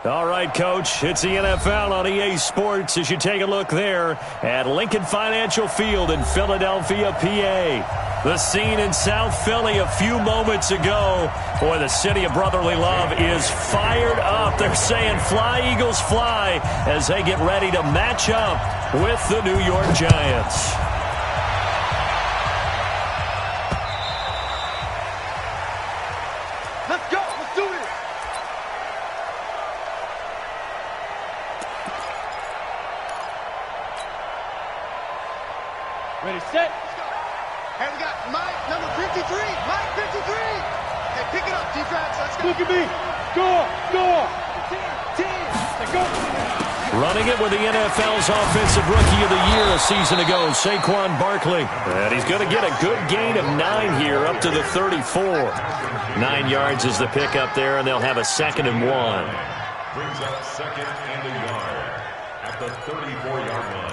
All right, Coach, it's the NFL on EA Sports as you take a look there at Lincoln Financial Field in Philadelphia, PA. The scene in South Philly a few moments ago. Boy, the city of brotherly love is fired up. They're saying, "Fly, Eagles, fly," as they get ready to match up with the New York Giants. Let's go. Let's do this. Ready, set. Hey, we got Mike, number 53. Mike, 53. Hey, pick it up, defense. Let's go. Look at me. Go. 10. Let's go. Running it with the NFL's Offensive Rookie of the Year a season ago, Saquon Barkley. And he's going to get a good gain of 9 here up to the 34. 9 yards is the pickup there, and they'll have a 2nd and 1. Brings up 2nd and a yard at the 34-yard line.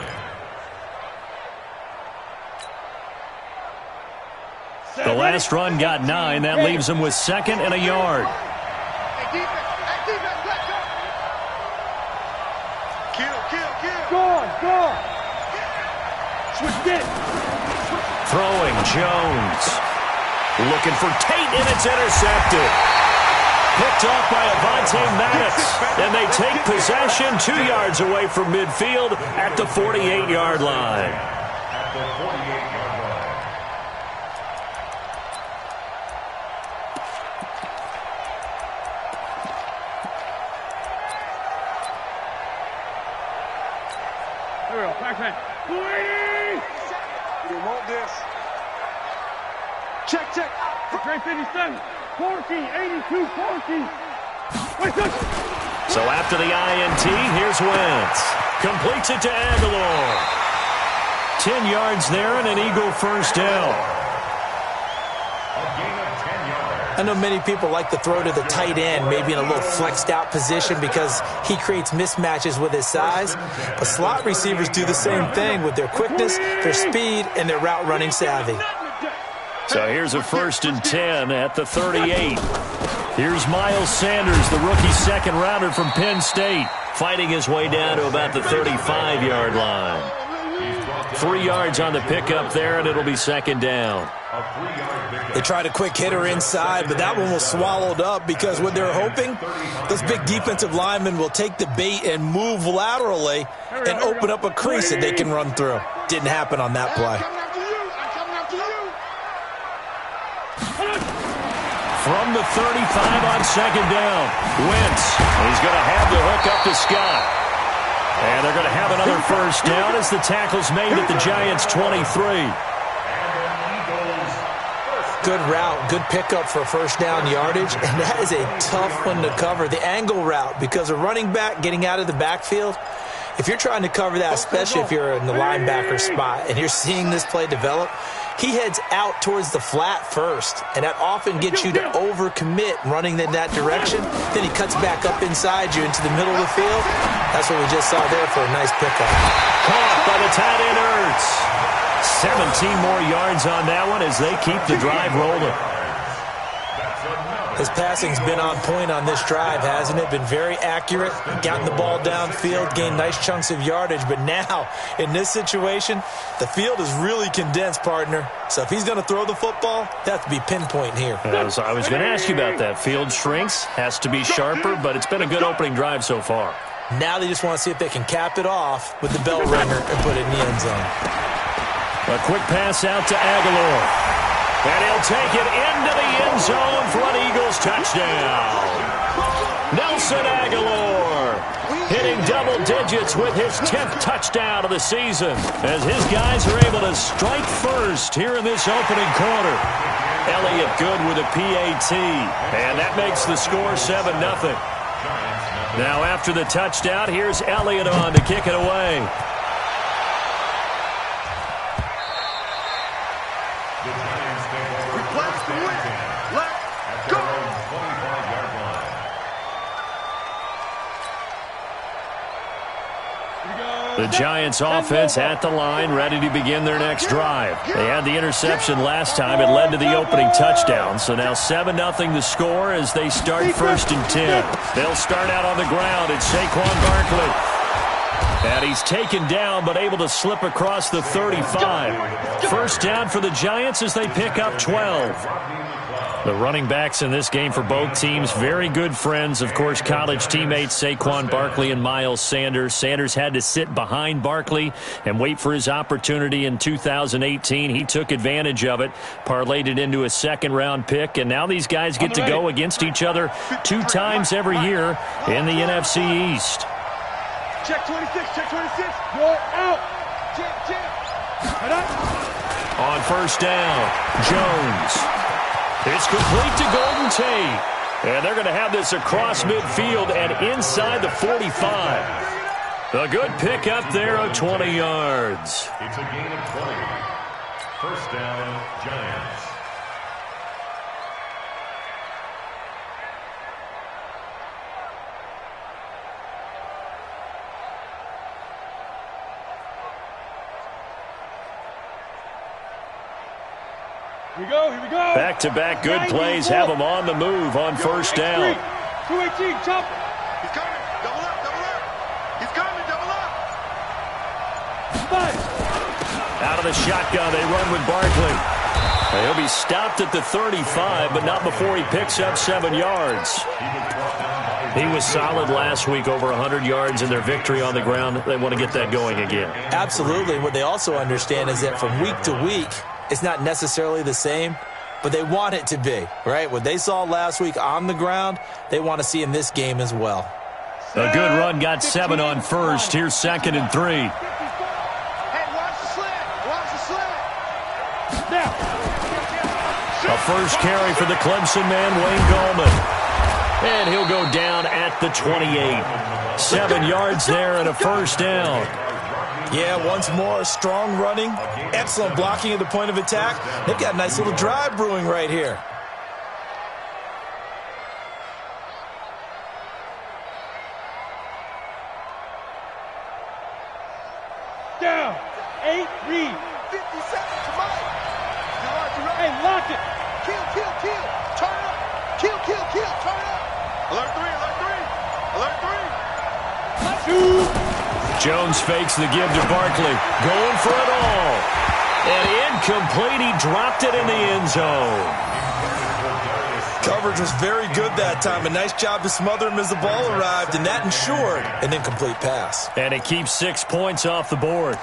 The last run got 9. That leaves him with 2nd and a yard. Hey, defense, let's go. Kill. Go. Switch it. Throwing, Jones. Looking for Tate, and it's intercepted. Picked off by Avonte Maddox. And they take possession 2 yards away from midfield at the 48-yard line. At the 48-yard line. Here we go. Backman. You want this. Check. Great 57. 14. 82. 14. Wait, So after the INT, here's Wentz. Completes it to Aguilar. 10 yards there and an Eagle first down. A gain of 10 yards. I know many people like to throw to the tight end, maybe in a little flexed out position because he creates mismatches with his size. But slot receivers do the same thing with their quickness, their speed, and their route running savvy. So here's a 1st and 10 at the 38. Here's Miles Sanders, the rookie second rounder from Penn State, fighting his way down to about the 35-yard line. 3 yards on the pickup there, and it'll be 2nd down. A 3-yard pickup. They tried a quick hitter inside, but that one was swallowed up because what they're hoping, those big defensive linemen will take the bait and move laterally and open up a crease that they can run through. Didn't happen on that play. I'm coming after you. From the 35 on 2nd down, Wentz. He's going to have the hook up to Scott. And they're going to have another first down as the tackle's made at the Giants' 23. Good route, good pickup for first down yardage, and that is a tough one to cover, the angle route, because a running back getting out of the backfield, if you're trying to cover that, especially if you're in the linebacker spot and you're seeing this play develop, he heads out towards the flat first, and that often gets you to overcommit running in that direction. Then he cuts back up inside you into the middle of the field. That's what we just saw there for a nice pickup. Caught by the tight end Ertz. 17 more yards on that one as they keep the drive rolling. His passing's been on point on this drive, hasn't it? Been very accurate, gotten the ball downfield, gained nice chunks of yardage. But now, in this situation, the field is really condensed, partner. So if he's going to throw the football, that has to be pinpoint here. I was going to ask you about that. Field shrinks, has to be sharper, but it's been a good opening drive so far. Now they just want to see if they can cap it off with the bell ringer and put it in the end zone. A quick pass out to Aguilar. And he'll take it into the end zone for an Eagles touchdown. Nelson Aguilar hitting double digits with his 10th touchdown of the season as his guys are able to strike first here in this opening quarter. Elliott good with a PAT, and that makes the score 7-0. Now after the touchdown, here's Elliott on to kick it away. Here we go. The Giants offense at the line, ready to begin their next drive. They had the interception last time. It led to the opening touchdown. So now 7-0 the score as they start 1st and 10. They'll start out on the ground. It's Saquon Barkley. And he's taken down but able to slip across the 35. First down for the Giants as they pick up 12. The running backs in this game for both teams, very good friends. Of course, college teammates Saquon Barkley and Miles Sanders. Sanders had to sit behind Barkley and wait for his opportunity in 2018. He took advantage of it, parlayed it into a second-round pick, and now these guys get to go against each other 2 times every year in the NFC East. Check 26, check 26. You're out. On first down, Jones. It's complete to Golden Tate. And they're going to have this across midfield and inside the 45. A good pick up there of 20 yards. It's a gain of 20. First down, Giants. Here we go, here we go. Back-to-back good plays have them on the move on first down. 218, chop. He's coming. Double up, double up. He's coming, double up. Nice. Out of the shotgun, they run with Barkley. He'll be stopped at the 35, but not before he picks up 7 yards. He was solid last week, over 100 yards in their victory on the ground. They want to get that going again. Absolutely. What they also understand is that from week to week, it's not necessarily the same, but they want it to be, right? What they saw last week on the ground, they want to see in this game as well. A good run, got 7 on first. Here's 2nd and 3. Hey, watch the slant. Watch the slant. Now. A first carry for the Clemson man, Wayne Gallman. And he'll go down at the 28. 7 yards there and a first down. Yeah, once more, strong running, excellent blocking at the point of attack. They've got a nice little drive brewing right here. Down. 8, read. 50 seconds to Mike. Hey, lock it. Kill, kill, kill. Turn up. Kill, kill, kill. Turn up. Alert 3, alert 3. Alert 3. 2. Jones fakes the give to Barkley. Going for it all. And incomplete. He dropped it in the end zone. Coverage was very good that time. A nice job to smother him as the ball arrived, and that ensured an incomplete pass. And it keeps 6 points off the board.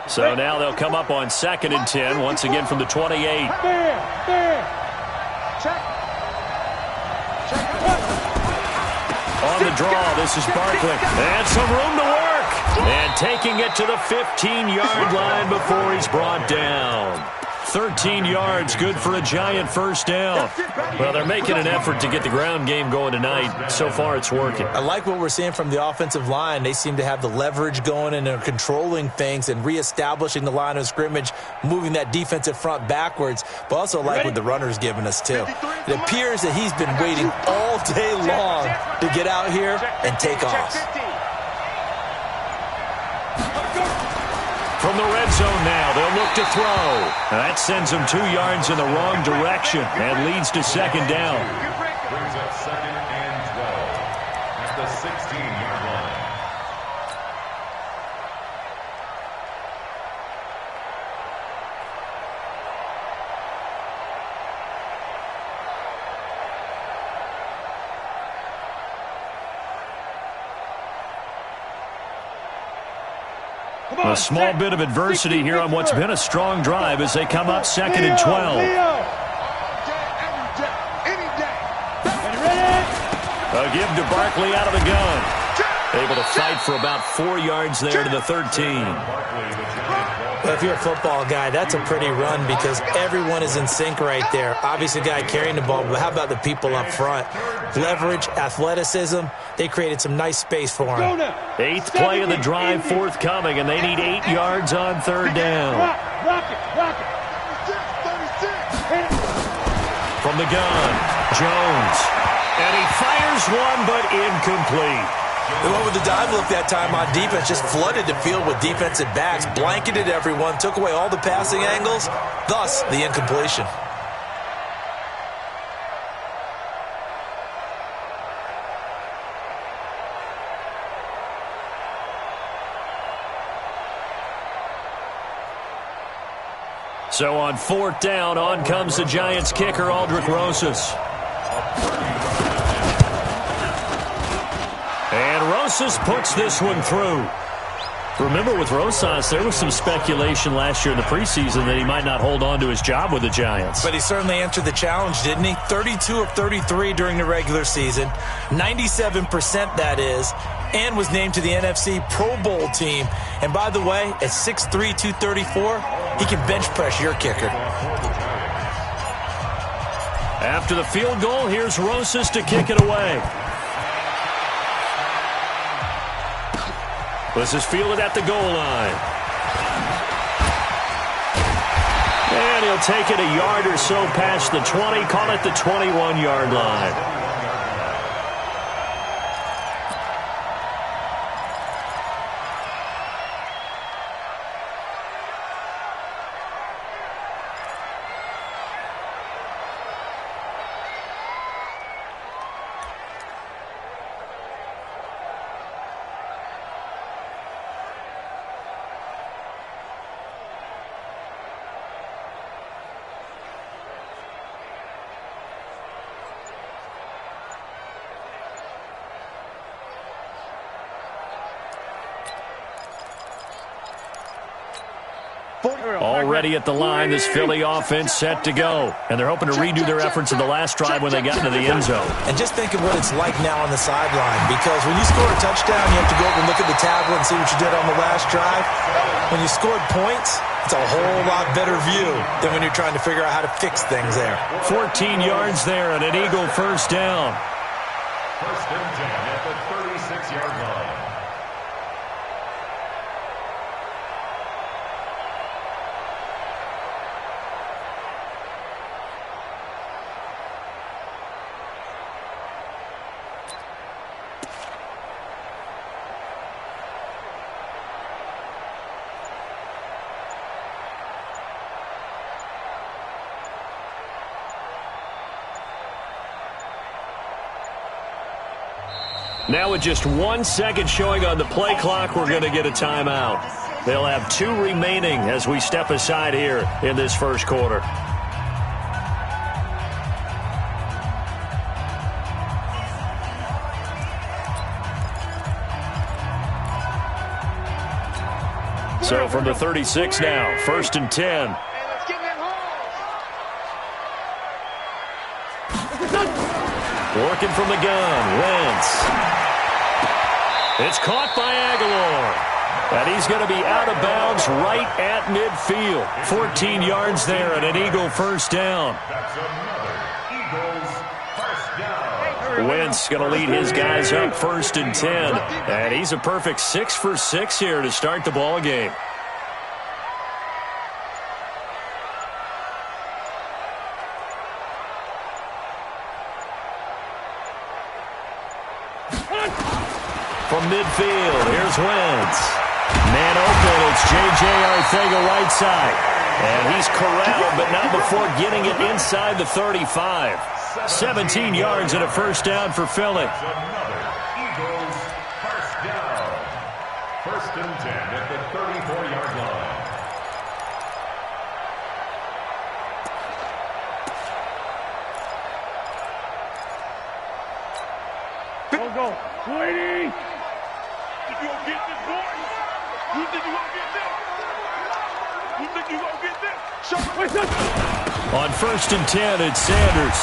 So now they'll come up on 2nd and 10, once again from the 28. There. Check. On the draw, this is Barkley. And some room to work. And taking it to the 15-yard line before he's brought down. 13 yards, good for a Giant first down. Well, they're making an effort to get the ground game going tonight. So far, it's working. I like what we're seeing from the offensive line. They seem to have the leverage going and they're controlling things and reestablishing the line of scrimmage, moving that defensive front backwards, but also like what the runner's giving us, too. It appears that he's been waiting all day long to get out here and take off. From the red zone now, they'll look to throw. That sends them 2 yards in the wrong direction and leads to 2nd down. Brings up 2nd and 12 at the 16-yard line. A small bit of adversity here on what's been a strong drive as they come up 2nd and 12. A give to Barkley out of the gun. Able to fight for about 4 yards there to the 13. Well, if you're a football guy, that's a pretty run because everyone is in sync right there. Obviously, the guy carrying the ball, but how about the people up front? Leverage, athleticism, they created some nice space for him. 8th play of the drive forthcoming, and they need 8 yards on 3rd down. Rock it. From the gun, Jones. And he fires one, but incomplete. They went with the dive look that time on defense, just flooded the field with defensive backs, blanketed everyone, took away all the passing angles, thus the incompletion. So on 4th down, on comes the Giants kicker, Aldrich Rosas. And Rosas puts this one through. Remember, with Rosas, there was some speculation last year in the preseason that he might not hold on to his job with the Giants. But he certainly answered the challenge, didn't he? 32 of 33 during the regular season, 97% that is, and was named to the NFC Pro Bowl team. And by the way, at 6'3", 234, he can bench press your kicker. After the field goal, here's Rosas to kick it away. This is fielded at the goal line. And he'll take it a yard or so past the 20, call it the 21-yard line. Already at the line, this Philly offense set to go. And they're hoping to redo their efforts in the last drive when they got into the end zone. And just think of what it's like now on the sideline, because when you score a touchdown, you have to go over and look at the tablet and see what you did on the last drive. When you scored points, it's a whole lot better view than when you're trying to figure out how to fix things there. 14 yards there and an Eagle first down. First and 10 at the 36-yard line. Now with just 1 second showing on the play clock, we're going to get a timeout. They'll have 2 remaining as we step aside here in this first quarter. So from the 36 now, 1st and 10. Working from the gun, Wentz. It's caught by Aguilar. And he's going to be out of bounds right at midfield. 14 yards there and an Eagle first down. That's another Eagles first down. Wentz going to lead his guys up 1st and 10. And he's a perfect 6 for 6 here to start the ball game. From midfield, here's Wentz. Man open, it's J.J. Arcega right side. And he's corralled, but not before getting it inside the 35. 17 yards and a first down for Philly. That's another Eagles first down. 1st and 10 at the 34-yard line. Go. 20. You gonna get this, boy? You think you gonna get this? You think you gonna get this? On 1st and 10, it's Sanders.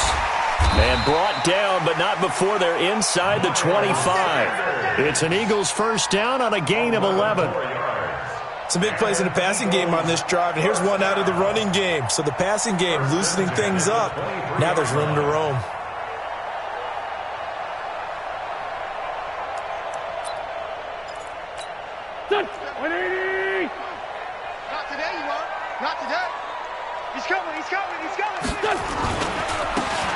And brought down, but not before they're inside the 25. It's an Eagles first down on a gain of 11. Some big plays in the passing game on this drive, and here's one out of the running game. So the passing game loosening things up. Now there's room to roam. Set. 180. Not today, you won't. Not today. He's coming, he's coming, he's coming.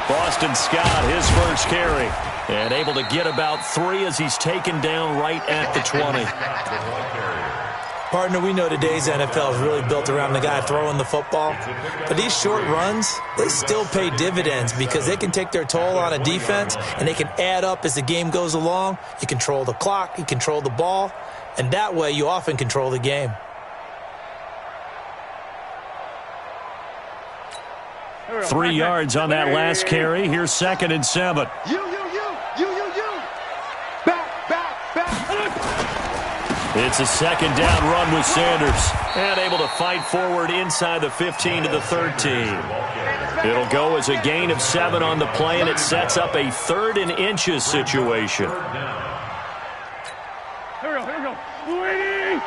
Boston Scott, his first carry. And able to get about 3 as he's taken down right at the 20. Partner, we know today's NFL is really built around the guy throwing the football. But these short runs, they still pay dividends because they can take their toll on a defense, and they can add up as the game goes along. You control the clock, you control the ball, and that way you often control the game. Three yards on that last carry. Here's 2nd and 7. You. Back. It's a 2nd down run with Sanders. And able to fight forward inside the 15 to the 13. It'll go as a gain of 7 on the play, and it sets up a 3rd and inches situation. Here we go. 180.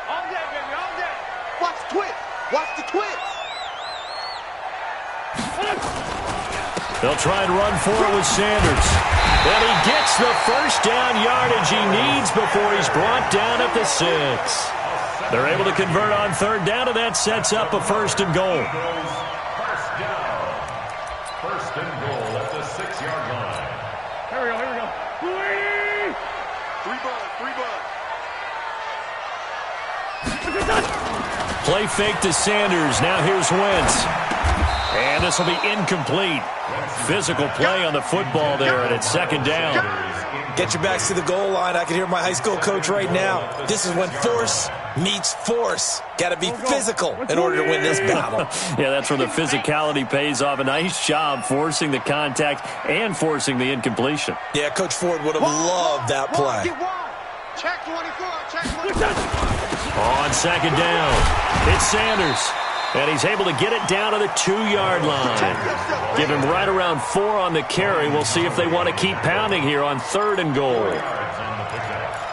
All day, baby, all day. Watch the twist. Watch the twist. They'll try and run forward with Sanders. And he gets the first down yardage he needs before he's brought down at the 6. They're able to convert on 3rd down, and that sets up a 1st and goal. First and goal at the 6-yard line. Here we go. 180. Three bud. Play fake to Sanders. Now here's Wentz. And this will be incomplete. Physical play on the football there, and it's 2nd down. Get your backs to the goal line. I can hear my high school coach right now. This is when force meets force. Got to be physical in order to win this battle. Yeah, that's where the physicality pays off. A nice job forcing the contact and forcing the incompletion. Yeah, Coach Ford would have loved that play. Check 24. Check 24. On 2nd down, it's Sanders. And he's able to get it down to the 2-yard line. Give him right around 4 on the carry. We'll see if they want to keep pounding here on 3rd and goal.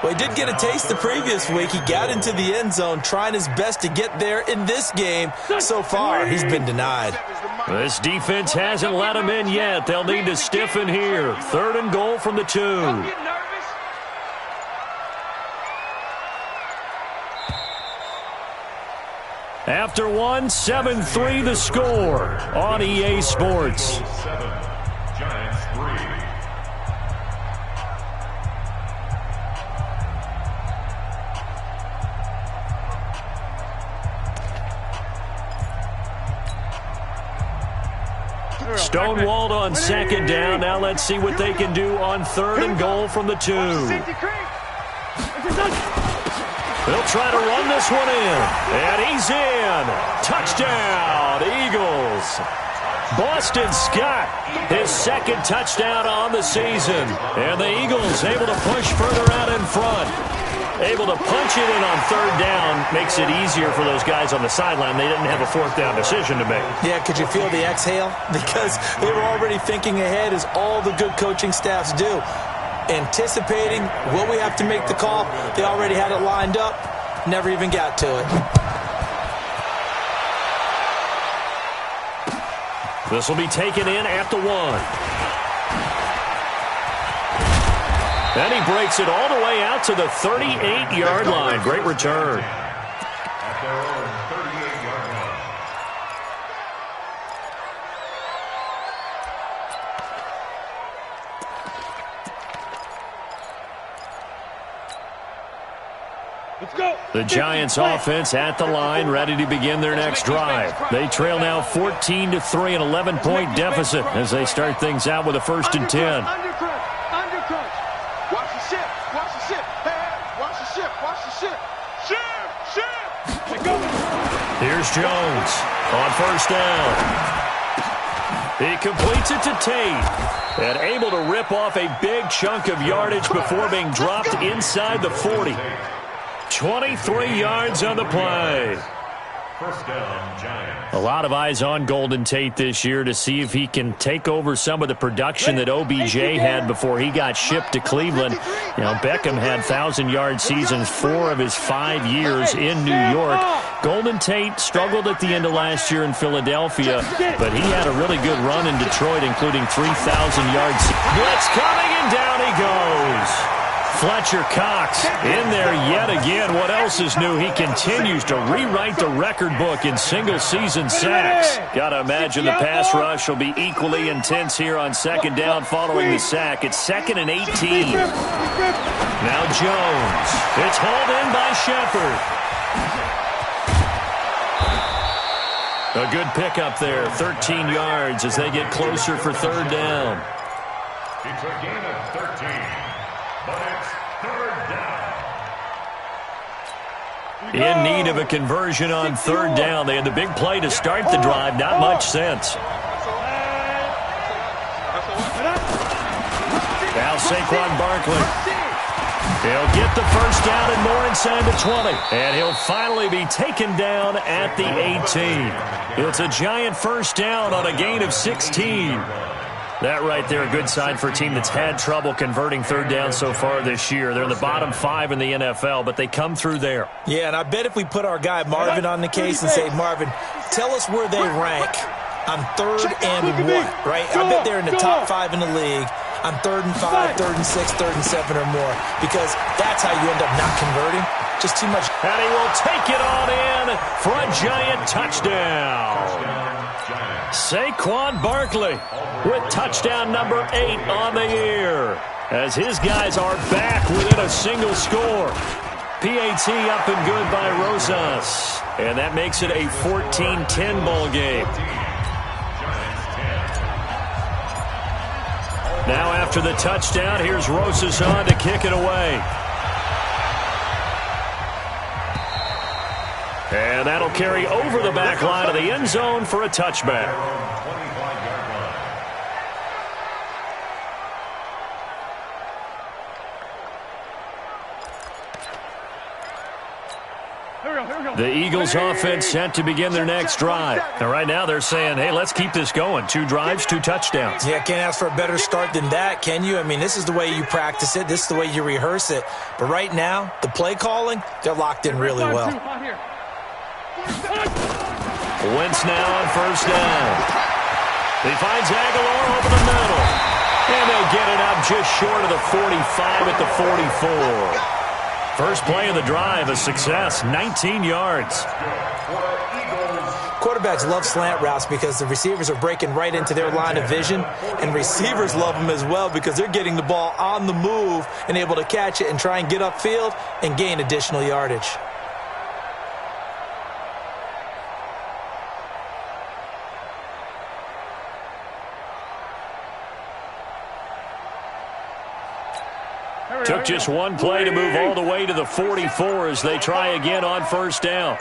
Well, he did get a taste the previous week. He got into the end zone trying his best to get there in this game. So far, he's been denied. This defense hasn't let him in yet. They'll need to stiffen here. 3rd and goal from the 2. After 1, 7-3 the score on EA Sports. 7, Giants 3. Stonewalled on 2nd down. Now let's see what they can do on 3rd and goal from the 2. They'll try to run this one in. And he's in. Touchdown, Eagles. Boston Scott, his 2nd touchdown on the season. And the Eagles able to push further out in front. Able to punch it in on 3rd down. Makes it easier for those guys on the sideline. They didn't have a 4th down decision to make. Yeah, could you feel the exhale? Because they were already thinking ahead, as all the good coaching staffs do. Anticipating will we have to make the call. They already had it lined up. Never even got to it. This will be taken in at the 1. And he breaks it all the way out to the 38-yard line. Great return. At their own 38-yard line. Let's go. The Giants offense at the line, ready to begin their next drive. They trail now 14-3, an 11-point deficit as they start things out with a 1st and 10. Undercrunch. Watch the ship. Watch the ship. Hey, watch the ship. Watch the ship. Ship. Here's Jones on 1st down. He completes it to Tate. And able to rip off a big chunk of yardage before being dropped inside the 40. 23 yards on the play. First down, Giants. A lot of eyes on Golden Tate this year to see if he can take over some of the production that OBJ had before he got shipped to Cleveland. You know, Beckham had 1,000-yard seasons 4 of his 5 years in New York. Golden Tate struggled at the end of last year in Philadelphia, but he had a really good run in Detroit, including 3,000 yards. Blitz coming, and down he goes. Fletcher Cox in there yet again. What else is new? He continues to rewrite the record book in single-season sacks. Got to imagine the pass rush will be equally intense here on second down following the sack. It's 2nd and 18. Now Jones. It's hauled in by Shepard. A good pickup there. 13 yards as they get closer for third down. It's a gain of 13. But it's third down. In need of a conversion on third down. They had the big play to start the drive. Not much sense. Now Saquon Barkley. He'll get the first down and more inside the 20. And he'll finally be taken down at the 18. It's a giant first down on a gain of 16. That right there, a good sign for a team that's had trouble converting third down so far this year. They're in the bottom 5 in the NFL, but they come through there. Yeah, and I bet if we put our guy Marvin on the case and say, Marvin, tell us where they rank on third and what, right? I bet they're in the top 5 in the league on 3rd and 5, 3rd and 6, 3rd and 7 or more, because that's how you end up not converting. Just too much. And he will take it on in for a giant touchdown. Saquon Barkley with touchdown number 8 on the year, as his guys are back within a single score. PHI up and good by Rosas, and that makes it a 14-10 ball game. Now after the touchdown, here's Rosas on to kick it away. And that'll carry over the back line of the end zone for a touchback. The Eagles offense set to begin their next drive. And right now they're saying, hey, let's keep this going. 2 drives, 2 touchdowns. Yeah, can't ask for a better start than that, can you? I mean, this is the way you practice it. This is the way you rehearse it. But right now, the play calling, they're locked in really well. Wentz now on first down. He finds Aguilar over the middle. And they'll get it up just short of the 45 at the 44. First play of the drive, a success, 19 yards. Quarterbacks love slant routes because the receivers are breaking right into their line of vision, and receivers love them as well because they're getting the ball on the move and able to catch it and try and get upfield and gain additional yardage. Took just one play to move all the way to the 44 as they try again on first down.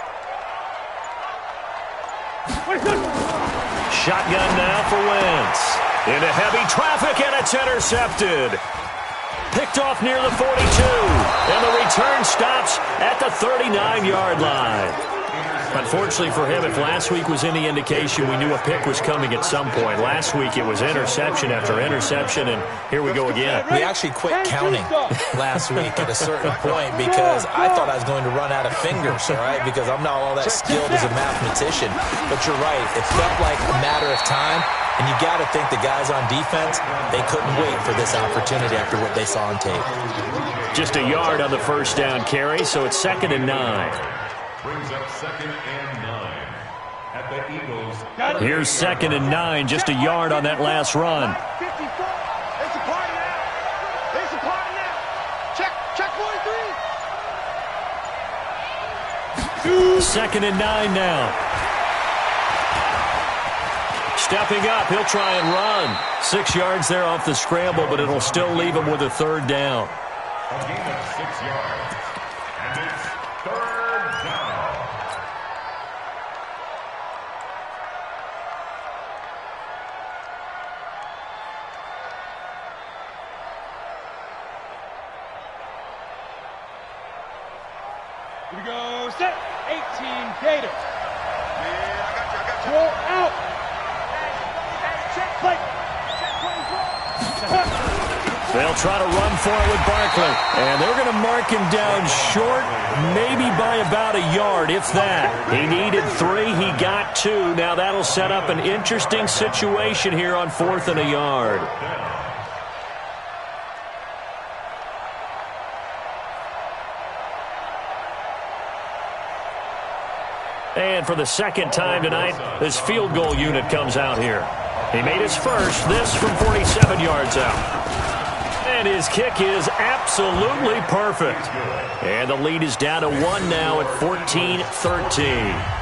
Shotgun now for Wentz. Into heavy traffic, and it's intercepted. Picked off near the 42. And the return stops at the 39-yard line. Unfortunately for him, if last week was any indication, we knew a pick was coming at some point. Last week it was interception after interception, and here we go again. We actually quit counting last week at a certain point because I thought I was going to run out of fingers, all right, because I'm not all that skilled as a mathematician. But you're right. It felt like a matter of time, and you got to think the guys on defense, they couldn't wait for this opportunity after what they saw on tape. Just a yard on the first down carry, so it's 2nd and 9. Brings up 2nd and 9 at the Eagles. Here's 2nd and 9, just a yard on that last run. They supply now. They supply now. Check 43. 2nd and 9 now. Stepping up, he'll try and run. 6 yards there off the scramble, but it'll still leave him with a third down. A gain of 6 yards. And it's third down. Here we go, set, 18 Gators. Roll out. They'll try to run for it with Barkley. And they're going to mark him down short, maybe by about a yard, if that. He needed 3. He got 2. Now that'll set up an interesting situation here on 4th and a yard. And for the second time tonight, this field goal unit comes out here. He made his first, this from 47 yards out. And his kick is absolutely perfect. And the lead is down to 1 now at 14-13.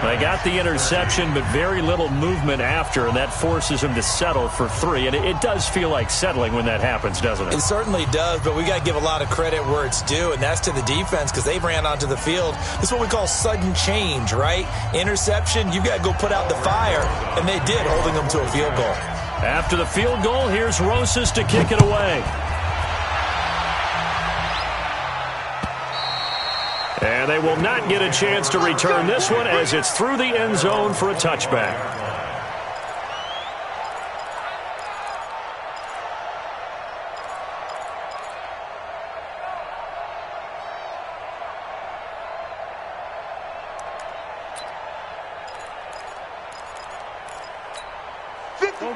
They got the interception, but very little movement after, and that forces him to settle for 3. And it does feel like settling when that happens, doesn't it? It certainly does, but we got to give a lot of credit where it's due, and that's to the defense because they ran onto the field. This is what we call sudden change, right? Interception, you got to go put out the fire, and they did, holding them to a field goal. After the field goal, here's Rosas to kick it away. And they will not get a chance to return this one as it's through the end zone for a touchback.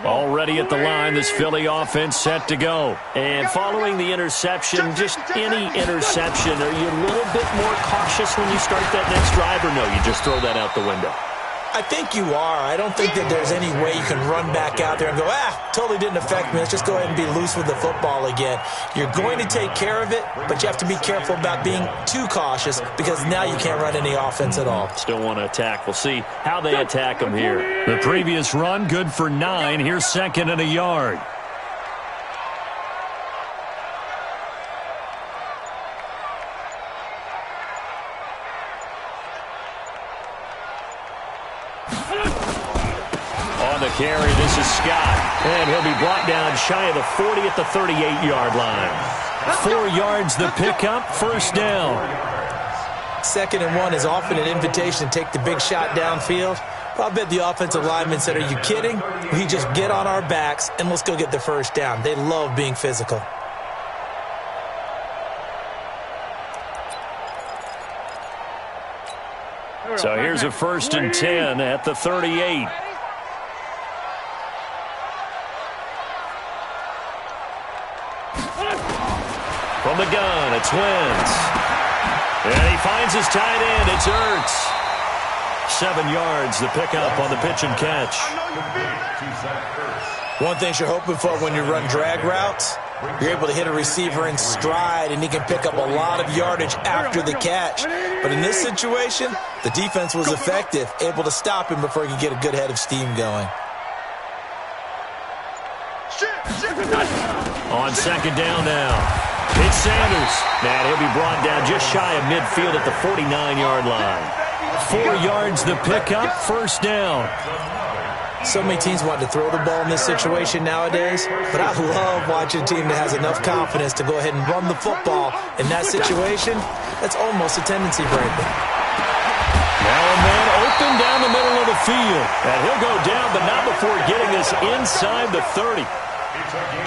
Already at the line, this Philly offense set to go. And following the interception, just any interception, are you a little bit more cautious when you start that next drive, or no, you just throw that out the window? I think you are. I don't think that there's any way you can run back out there and go, totally didn't affect me. Let's just go ahead and be loose with the football again. You're going to take care of it, but you have to be careful about being too cautious because now you can't run any offense at all. Still want to attack. We'll see how they attack them here. The previous run, good for 9. Here's 2nd and a yard. On the carry, this is Scott. And he'll be brought down shy of the 40 at the 38-yard line. 4 yards the pickup, first down. 2nd and 1 is often an invitation to take the big shot downfield. But I bet the offensive lineman said, are you kidding? We just get on our backs and let's go get the first down. They love being physical. So here's a 1st and 10 at the 38. From the gun, it's Wentz. And he finds his tight end. It's Ertz. 7 yards, the pickup on the pitch and catch. One thing you're hoping for when you run drag routes, you're able to hit a receiver in stride, and he can pick up a lot of yardage after the catch. But in this situation, the defense was effective, able to stop him before he could get a good head of steam going. On 2nd down now. It's Sanders. And he'll be brought down just shy of midfield at the 49-yard line. 4 yards the pickup, first down. So many teams want to throw the ball in this situation nowadays, but I love watching a team that has enough confidence to go ahead and run the football. In that situation, that's almost a tendency breaker. Now a man open down the middle of the field. And he'll go down, but not before getting us inside the 30.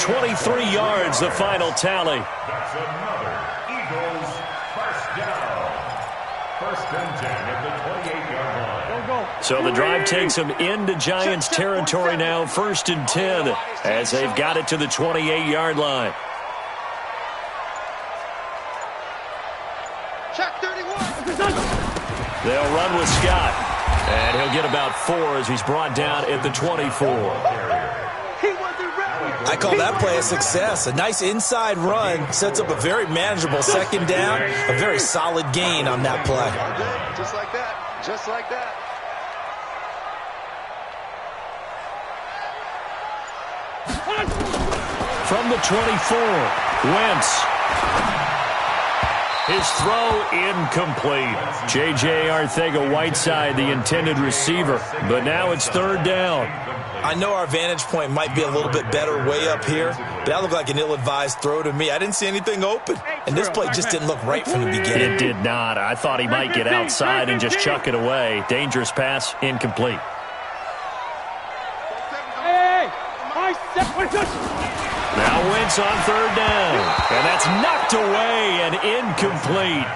23 yards, the final tally. That's another Eagles first down. 1st and 10 at the 28-yard line. So the drive takes them into Giants territory now, 1st and 10, as they've got it to the 28-yard line. Check 31. They'll run with Scott, and he'll get about 4 as he's brought down at the 24. I call that play a success. A nice inside run sets up a very manageable 2nd down, a very solid gain on that play. Just like that. Just like that. From the 24, Wentz. His throw incomplete. J.J. Arcega-Whiteside, the intended receiver, but now it's 3rd down. I know our vantage point might be a little bit better way up here, but that looked like an ill-advised throw to me. I didn't see anything open, and this play just didn't look right from the beginning. It did not. I thought he might get outside and just chuck it away. Dangerous pass, incomplete. Wentz on third down. And that's knocked away and incomplete.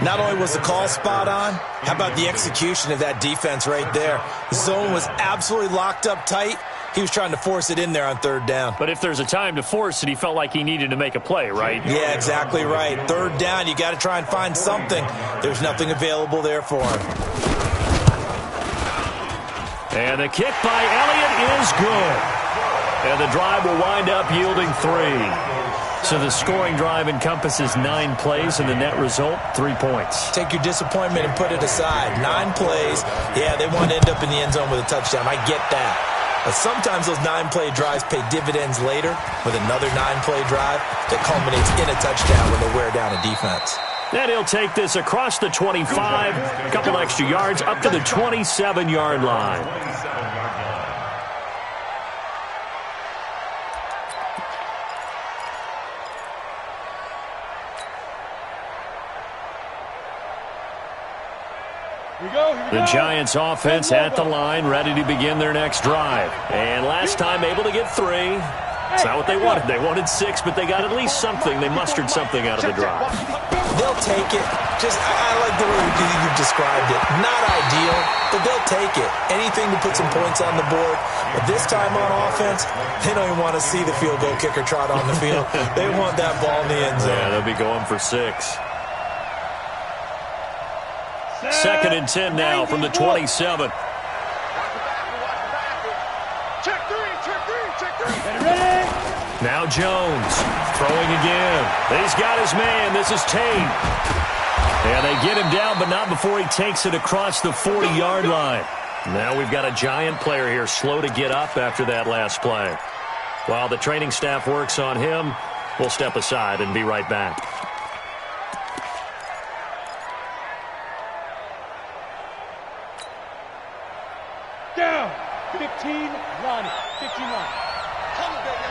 Not only was the call spot on, how about the execution of that defense right there? The zone was absolutely locked up tight. He was trying to force it in there on third down. But if there's a time to force it, he felt like he needed to make a play, right? Yeah, exactly right. Third down, you got to try and find something. There's nothing available there for him. And the kick by Elliott is good. And the drive will wind up yielding 3. So the scoring drive encompasses 9 plays, and the net result, 3 points. Take your disappointment and put it aside. 9 plays. Yeah, they want to end up in the end zone with a touchdown. I get that. But sometimes those 9-play drives pay dividends later with another 9-play drive that culminates in a touchdown when they wear down a defense. And he'll take this across the 25, a couple extra yards, up to the 27-yard line. The Giants offense at the line, ready to begin their next drive. And last time able to get 3. It's not what they wanted. They wanted 6, but they got at least something. They mustered something out of the drive. They'll take it. I like the way you've described it. Not ideal, but they'll take it. Anything to put some points on the board. But this time on offense, they don't even want to see the field goal kicker trot on the field. They want that ball in the end zone. Yeah, they'll be going for 6. 2nd and 10 now from the 27. Now Jones throwing again. He's got his man. This is Tate. And they get him down, but not before he takes it across the 40-yard line. Now we've got a Giant player here slow to get up after that last play. While the training staff works on him, we'll step aside and be right back. Down. 15 line. 15 line. Come, baby.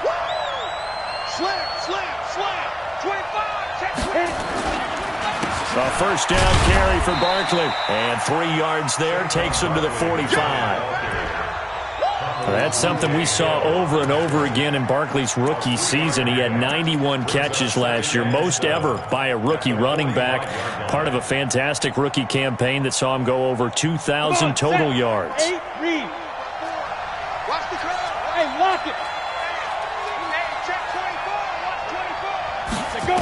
Woo! Slam. 25. Check. A first down carry for Barkley. And 3 yards there takes him to the 45. That's something we saw over and over again in Barkley's rookie season. He had 91 catches last year, most ever by a rookie running back. Part of a fantastic rookie campaign that saw him go over 2,000 total yards. Hey, read. Watch the crowd. Hey, lock it. Hey, check 24. Watch 24. Go.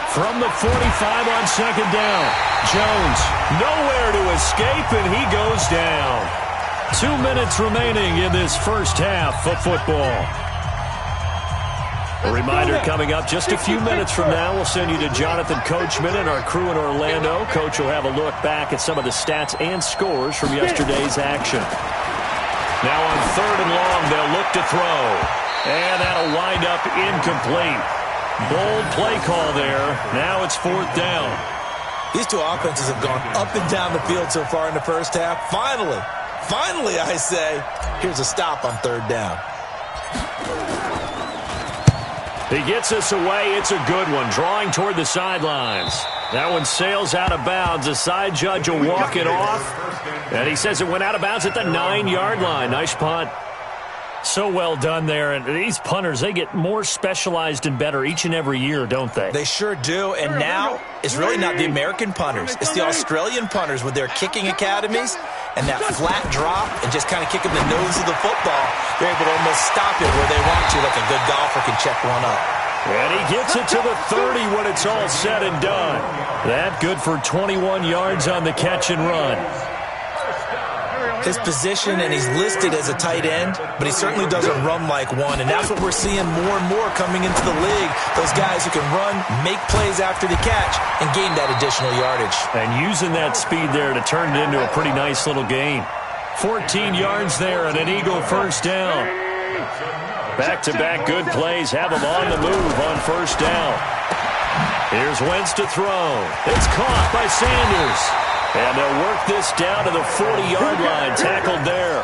From the 45 on 2nd down, Jones nowhere to escape, and he goes down. 2 minutes remaining in this first half of football. A reminder coming up just a few minutes from now. We'll send you to Jonathan Coachman and our crew in Orlando. Coach will have a look back at some of the stats and scores from yesterday's action. Now on 3rd and long, they'll look to throw. And that'll wind up incomplete. Bold play call there. Now it's 4th down. These two offenses have gone up and down the field so far in the first half. Finally, I say, here's a stop on 3rd down. He gets us away. It's a good one. Drawing toward the sidelines. That one sails out of bounds. The side judge will walk it off. And he says it went out of bounds at the 9-yard line. Nice punt. So well done there. And these punters, they get more specialized and better each and every year, don't they? They sure do. And now it's really not the American punters. It's the Australian punters with their kicking academies and that flat drop and just kind of kicking the nose of the football. They're able to almost stop it where they want to, like a good golfer can check one up. And he gets it to the 30 when it's all said and done. That good for 21 yards on the catch and run. His position, and he's listed as a tight end, but he certainly doesn't run like one, and that's what we're seeing more and more coming into the league. Those guys who can run, make plays after the catch, and gain that additional yardage. And using that speed there to turn it into a pretty nice little game. 14 yards there and an Eagle first down. Back-to-back good plays have him on the move on 1st down. Here's Wentz to throw. It's caught by Sanders. And they'll work this down to the 40-yard line, tackled there.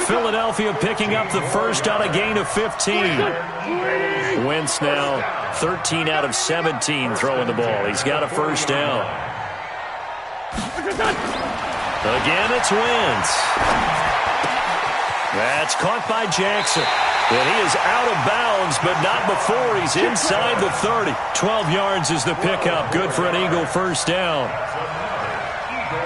Philadelphia picking up the first on a gain of 15. Wentz now 13 out of 17 throwing the ball. He's got a first down. Again, it's Wentz. That's caught by Jackson. And he is out of bounds, but not before he's inside the 30. 12 yards is the pickup. Good for an Eagle first down.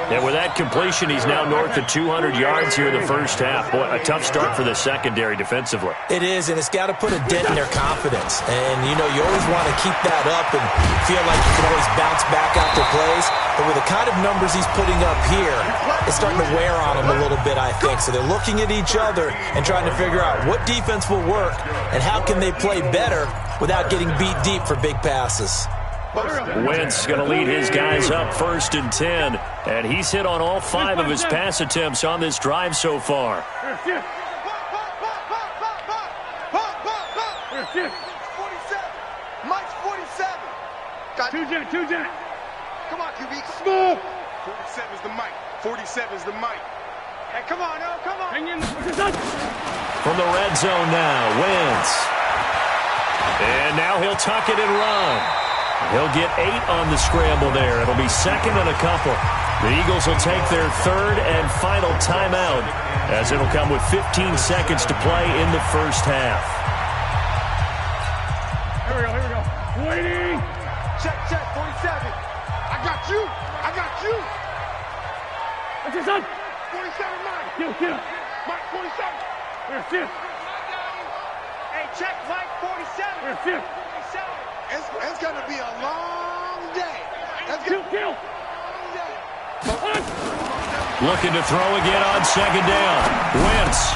And with that completion, he's now north of 200 yards here in the first half. Boy, a tough start for the secondary defensively. It is, and it's got to put a dent in their confidence. And, you know, you always want to keep that up and feel like you can always bounce back after plays. But with the kind of numbers he's putting up here, it's starting to wear on them a little bit, I think. So they're looking at each other and trying to figure out what defense will work and how can they play better without getting beat deep for big passes. Wentz going to lead his guys up 1st and 10. And he's hit on all 5 of his pass attempts on this drive so far. 47. Mike's 47. Got Two Janet. Come on, QB. Move. 47 is the Mike. 47 is the Mike. Hey, come on, no, come on. Hang in. From the red zone now, Wentz. And now he'll tuck it and run. He'll get 8 on the scramble there. It'll be 2nd and a couple. The Eagles will take their 3rd and final timeout as it'll come with 15 seconds to play in the first half. Here we go. Waiting. Check, 47. I got you. That's your son. 47, Mike. Kill. Mike, 47. Here, sit. Hey, check, Mike, 47. Here, sit. 47. It's going to be a long day. Kill. Looking to throw again on 2nd down. Wentz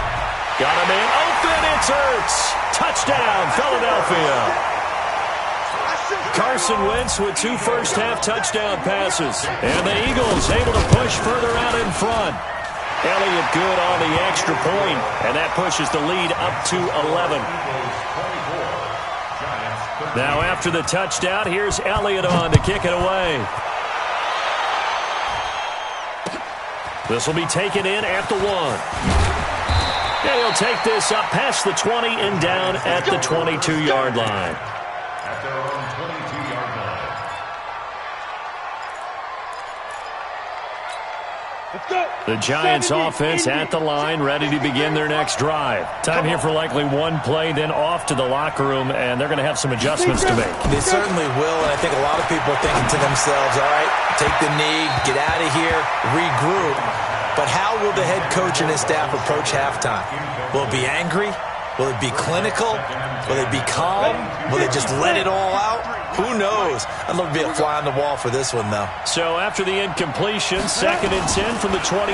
got him in. Open, it's Ertz. Touchdown, Philadelphia. Carson Wentz with 2 first-half touchdown passes. And the Eagles able to push further out in front. Elliott good on the extra point, and that pushes the lead up to 11. Now after the touchdown, here's Elliott on to kick it away. This will be taken in at the 1. And he'll take this up past the 20 and down at the 22-yard line. At their own 22-yard line. Let's go. The Giants offense at the line, ready to begin their next drive. Time here for likely one play, then off to the locker room, and they're going to have some adjustments to make. They certainly will, and I think a lot of people are thinking to themselves, all right, take the knee, get out of here, regroup. But how will the head coach and his staff approach halftime? Will it be angry? Will it be clinical? Will it be calm? Will they just let it all out? Who knows? I'd love to be a fly on the wall for this one, though. So after the incompletion, 2nd and 10 from the 22.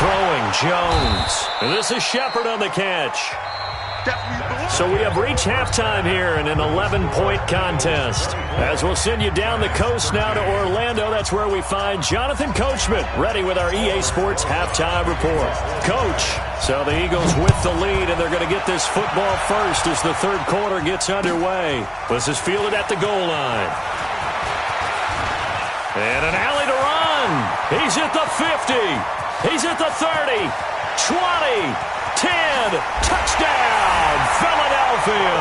Throwing Jones. And this is Shepard on the catch. So we have reached halftime here in an 11-point contest. As we'll send you down the coast now to Orlando, that's where we find Jonathan Coachman ready with our EA Sports halftime report. Coach, so the Eagles with the lead, and they're going to get this football first as the 3rd quarter gets underway. This is fielded at the goal line. And an alley to run. He's at the 50. He's at the 30. 20. 10, touchdown, Philadelphia.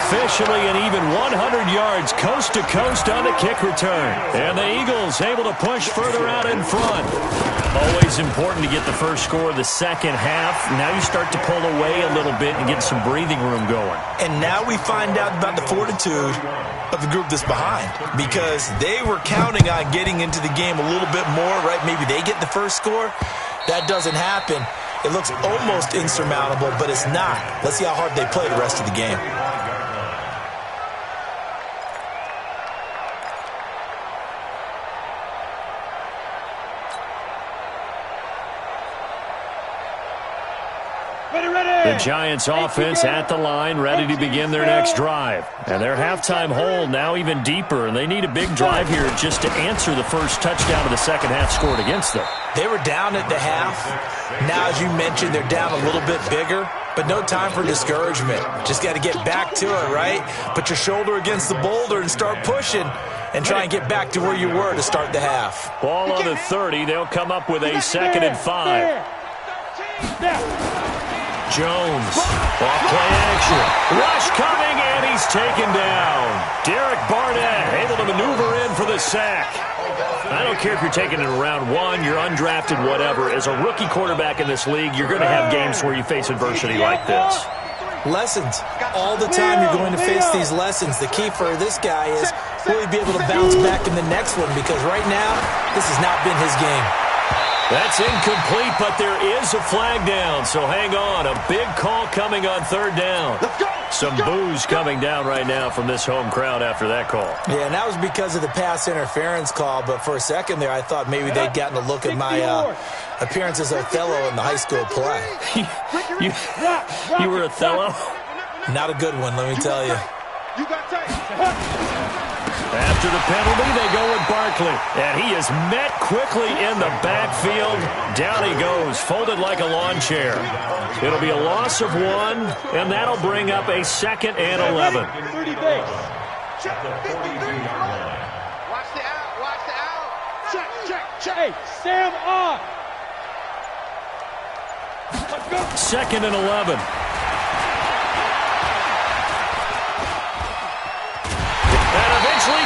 Officially an even 100 yards coast to coast on the kick return. And the Eagles able to push further out in front. Always important to get the first score of the second half. Now you start to pull away a little bit and get some breathing room going. And now we find out about the fortitude of the group that's behind, because they were counting on getting into the game a little bit more, right? Maybe they get the first score. That doesn't happen. It looks almost insurmountable, but it's not. Let's see how hard they play the rest of the game. The Giants offense at the line, ready to begin their next drive. And their halftime hole now even deeper, and they need a big drive here just to answer the first touchdown of the second half scored against them. They were down at the half. Now, as you mentioned, they're down a little bit bigger, but no time for discouragement. Just got to get back to it, right? Put your shoulder against the boulder and start pushing and try and get back to where you were to start the half. Ball on the 30. They'll come up with a 2nd and 5. Jones. Off-play action. Rush coming, and he's taken down. Derek Barnett able to maneuver in for the sack. I don't care if you're taking it in round one, you're undrafted, whatever. As a rookie quarterback in this league, you're going to have games where you face adversity like this. Lessons. All the time you're going to face these lessons. The key for this guy is will he be able to bounce back in the next one, because right now, this has not been his game. That's incomplete, but there is a flag down, so hang on. A big call coming on third down. Some boos coming down right now from this home crowd after that call. Yeah, and that was because of the pass interference call, but for a second there, I thought maybe they'd gotten a look at my appearance as Othello in the high school play. You were Othello? Not a good one, let me tell you. After the penalty, they go with Barkley. And he is met quickly in the backfield. Down he goes, folded like a lawn chair. It'll be a loss of 1, and that'll bring up a 2nd and 11. 30 days. Check the 53-yard line. Watch the out, watch the out. Check. Hey, Sam on. Let's go. 2nd and 11.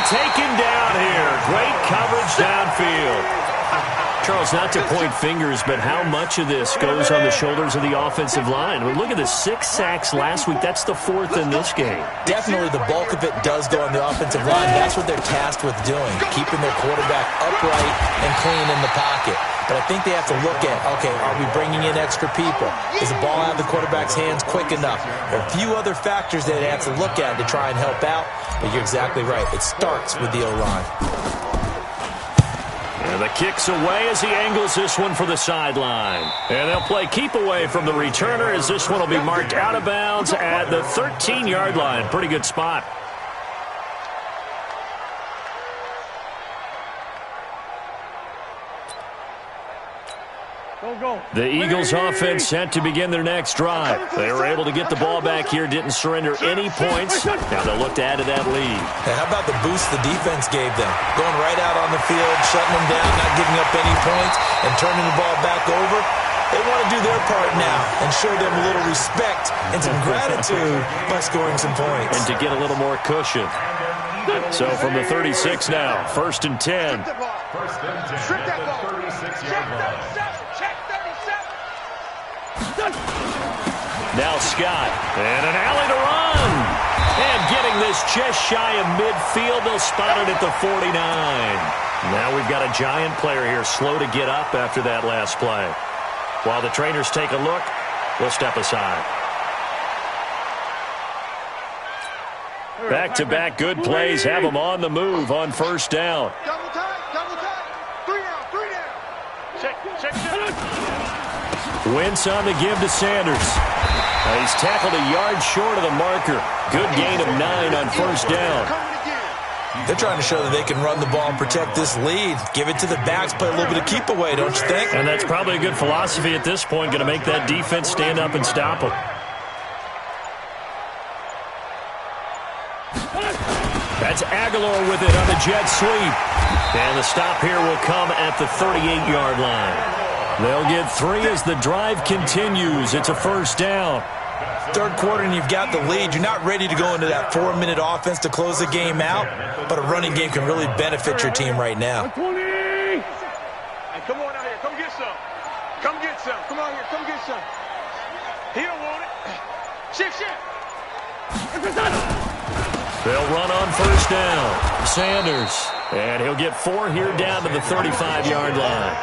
Taken down here. Great coverage downfield. Charles, not to point fingers, but how much of this goes on the shoulders of the offensive line? I mean, look at the 6 sacks last week. That's the 4th in this game. Definitely the bulk of it does go on the offensive line. That's what they're tasked with doing, keeping their quarterback upright and clean in the pocket. But I think they have to look at, okay, are we bringing in extra people? Is the ball out of the quarterback's hands quick enough? There are a few other factors that they have to look at to try and help out, but you're exactly right. It starts with the O-line. And the kick's away as he angles this one for the sideline. And they'll play keep away from the returner as this one will be marked out of bounds at the 13-yard line. Pretty good spot. The Eagles offense set to begin their next drive. They were able to get the ball back here, didn't surrender any points. Now they'll look to add to that lead. And how about the boost the defense gave them? Going right out on the field, shutting them down, not giving up any points, and turning the ball back over. They want to do their part now and show them a little respect and some gratitude by scoring some points. And to get a little more cushion. So from the 36 now, 1st and 10. First and 10 at the 36-yard line. Now Scott, and an alley to run. And getting this just shy of midfield, they'll spot it at the 49. Now we've got a giant player here, slow to get up after that last play. While the trainers take a look, we'll step aside. Back-to-back good plays have them on the move on 1st down. Double tight. 3 down. Check. Wentz on the give to Sanders. He's tackled a yard short of the marker. Good gain of 9 on 1st down. They're trying to show that they can run the ball and protect this lead. Give it to the backs, play a little bit of keep away, don't you think? And that's probably a good philosophy at this point, going to make that defense stand up and stop them. That's Aguilar with it on the jet sweep. And the stop here will come at the 38-yard line. They'll get 3 as the drive continues. It's a 1st down. 3rd quarter and you've got the lead. You're not ready to go into that 4-minute offense to close the game out, but a running game can really benefit your team right now. 20. Hey, come on out here. Come get some. Come get some. Come on here. Come get some. He don't want it. Shift. They'll run on 1st down. Sanders. And he'll get 4 here down to the 35-yard line.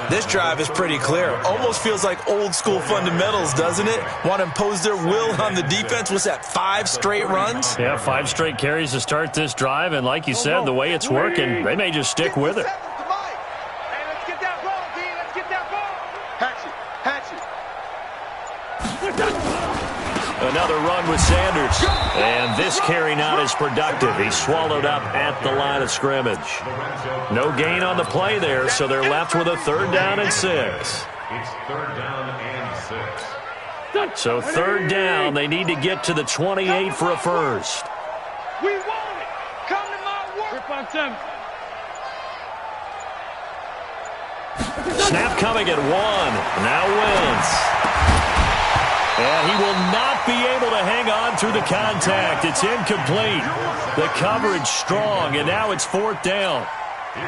This drive is pretty clear. Almost feels like old school fundamentals, doesn't it? Want to impose their will on the defense. What's that, 5 straight runs? Yeah, 5 straight carries to start this drive. And like you said, the way it's working, they may just stick with it. Hey, let's get that ball, D. Let's get that ball. Hatch it. Another run with Sanders. And this carry not as productive. He's swallowed up at the line of scrimmage. No gain on the play there, so they're left with a 3rd down and 6. It's 3rd down and 6. So 3rd down, they need to get to the 28 for a 1st. We want it. Come to my work. 5-7. Snap coming at 1. Now Wentz. And he will not be able to hang on through the contact. It's incomplete. The coverage strong, and now it's 4th down.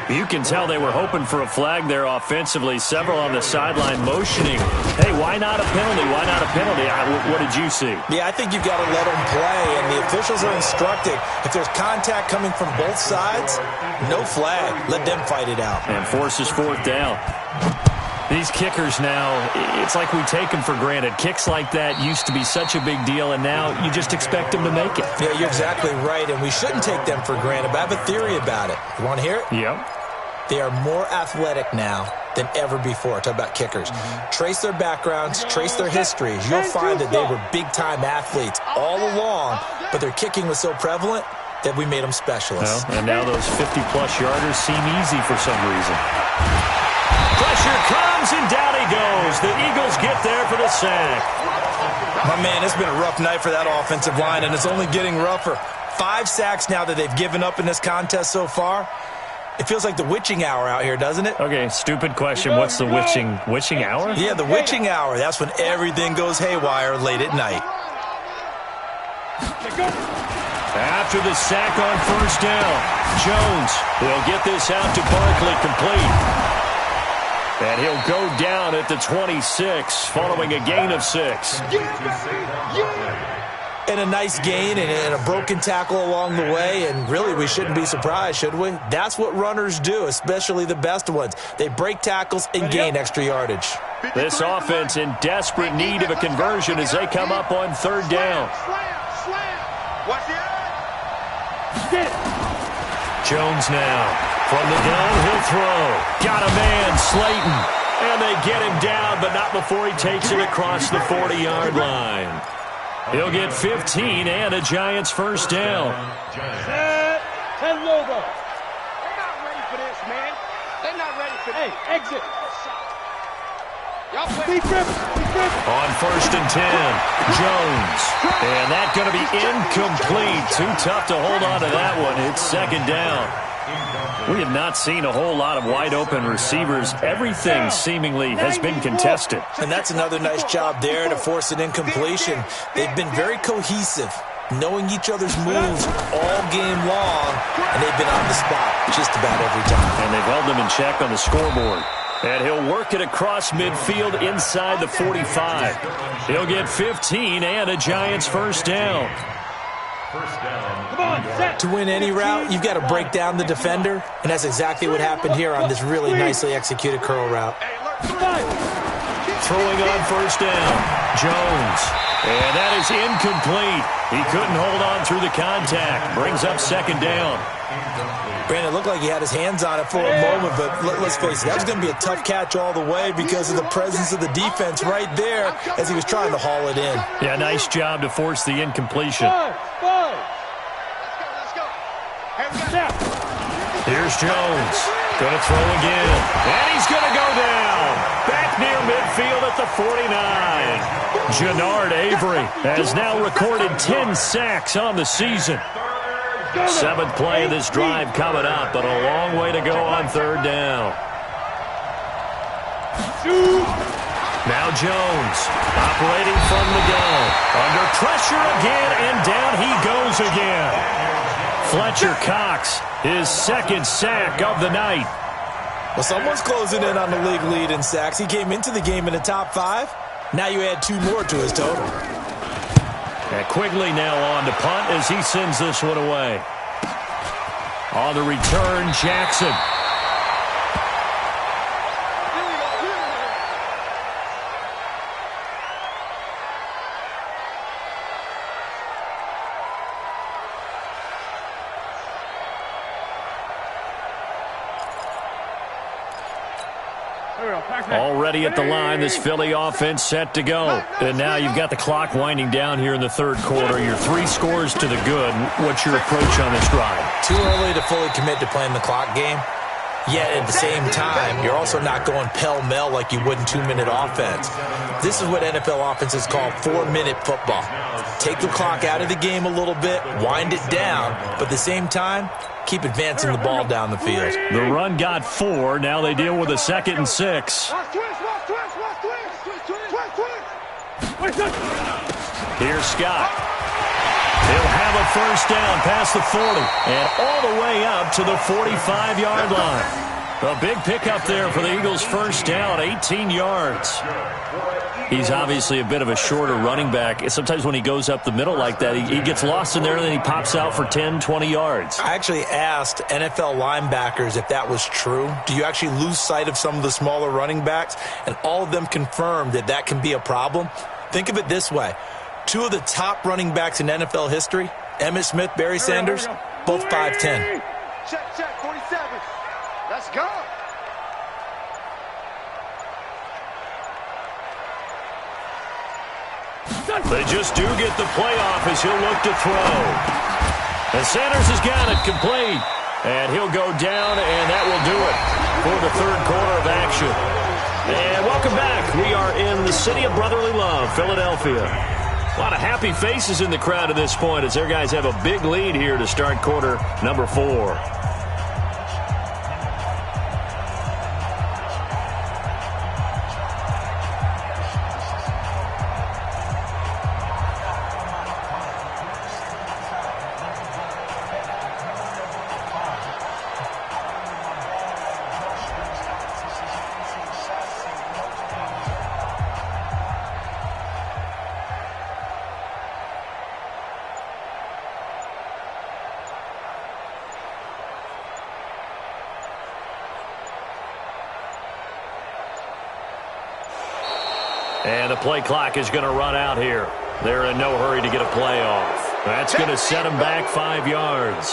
You can tell they were hoping for a flag there offensively. Several on the sideline motioning. Hey, why not a penalty? Why not a penalty? What did you see? Yeah, I think you've got to let them play, and the officials are instructed. If there's contact coming from both sides, no flag. Let them fight it out. And forces 4th down. These kickers now, it's like we take them for granted. Kicks like that used to be such a big deal, and now you just expect them to make it. Yeah, you're exactly right, and we shouldn't take them for granted, but I have a theory about it. You want to hear it? Yep. They are more athletic now than ever before. Talk about kickers. Trace their backgrounds, trace their histories. You'll find that they were big-time athletes all along, but their kicking was so prevalent that we made them specialists. Well, and now those 50-plus yarders seem easy for some reason. Pressure comes, and down he goes. The Eagles get there for the sack. My man, it's been a rough night for that offensive line, and it's only getting rougher. 5 sacks now that they've given up in this contest so far. It feels like the witching hour out here, doesn't it? Okay, stupid question. What's the witching hour? Yeah, the witching hour. That's when everything goes haywire late at night. After the sack on 1st down, Jones will get this out to Barkley complete. And he'll go down at the 26, following a gain of 6. And a nice gain and a broken tackle along the way, and really we shouldn't be surprised, should we? That's what runners do, especially the best ones. They break tackles and gain extra yardage. This offense in desperate need of a conversion as they come up on 3rd down. Jones now. From the gun, he'll throw. Got a man, Slayton. And they get him down, but not before he takes it across the 40-yard line. He'll get 15 and a Giants 1st down. Set logo. They're not ready for this, man. They're not ready for this. Hey, exit. On 1st and 10, Jones. And that's going to be incomplete. Too tough to hold on to that one. It's 2nd down. We have not seen a whole lot of wide-open receivers. Everything seemingly has been contested. And that's another nice job there to force an incompletion. They've been very cohesive, knowing each other's moves all game long, and they've been on the spot just about every time. And they've held them in check on the scoreboard. And he'll work it across midfield inside the 45. He'll get 15 and a Giants 1st down. To win any route, you've got to break down the defender, and that's exactly what happened here on this really nicely executed curl route. Throwing on 1st down, Jones. And that is incomplete. He couldn't hold on through the contact. Brings up 2nd down. Brandon, it looked like he had his hands on it for a moment, but let's face it, that was going to be a tough catch all the way because of the presence of the defense right there as he was trying to haul it in. Yeah, nice job to force the incompletion. Here's Jones. Going to throw again. And he's going to go down. Back near midfield at the 49. Jannard Avery has now recorded 10 sacks on the season. 7th play of this drive coming up, but a long way to go on 3rd down. Now Jones operating from the gun. Under pressure again, and down he goes again. Fletcher Cox, his 2nd sack of the night. Well, someone's closing in on the league lead in sacks. He came into the game in the top 5. Now you add 2 more to his total. And Quigley now on to punt as he sends this one away. On the return, Jackson. Already at the line, this Philly offense set to go. And now you've got the clock winding down here in the 3rd quarter. You're 3 scores to the good. What's your approach on this drive? Too early to fully commit to playing the clock game. Yet at the same time, you're also not going pell-mell like you would in 2-minute offense. This is what NFL offenses call 4-minute football. Take the clock out of the game a little bit, wind it down, but at the same time, keep advancing the ball down the field. The run got 4. Now they deal with a 2nd and 6. Here's Scott. He'll have a first down past the 40 and all the way up to the 45-yard line. A big pickup there for the Eagles' first down, 18 yards. He's obviously a bit of a shorter running back. Sometimes when he goes up the middle like that, he gets lost in there and then he pops out for 10, 20 yards. I actually asked NFL linebackers if that was true. Do you actually lose sight of some of the smaller running backs? And all of them confirmed that that can be a problem. Think of it this way. Two of the top running backs in NFL history, Emmitt Smith, Barry Sanders, both 5'10". Check, 47. Let's go. They just do get the playoff as he'll look to throw. And Sanders has got it complete. And he'll go down, and that will do it for the third quarter of action. And welcome back. We are in the city of brotherly love, Philadelphia. A lot of happy faces in the crowd at this point as their guys have a big lead here to start quarter number 4. And the play clock is going to run out here. They're in no hurry to get a play off. That's going to set them back 5 yards.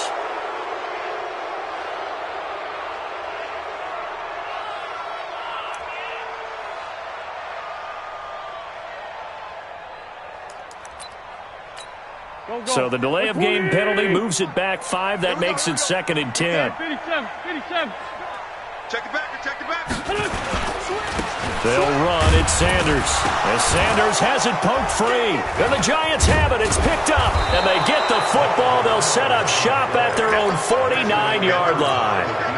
So the delay of game penalty moves it back 5. That makes it 2nd and 10. 57. Check it back. They'll run. It's Sanders. As Sanders has it poked free. And the Giants have it. It's picked up. And they get the football. They'll set up shop at their own 49-yard line.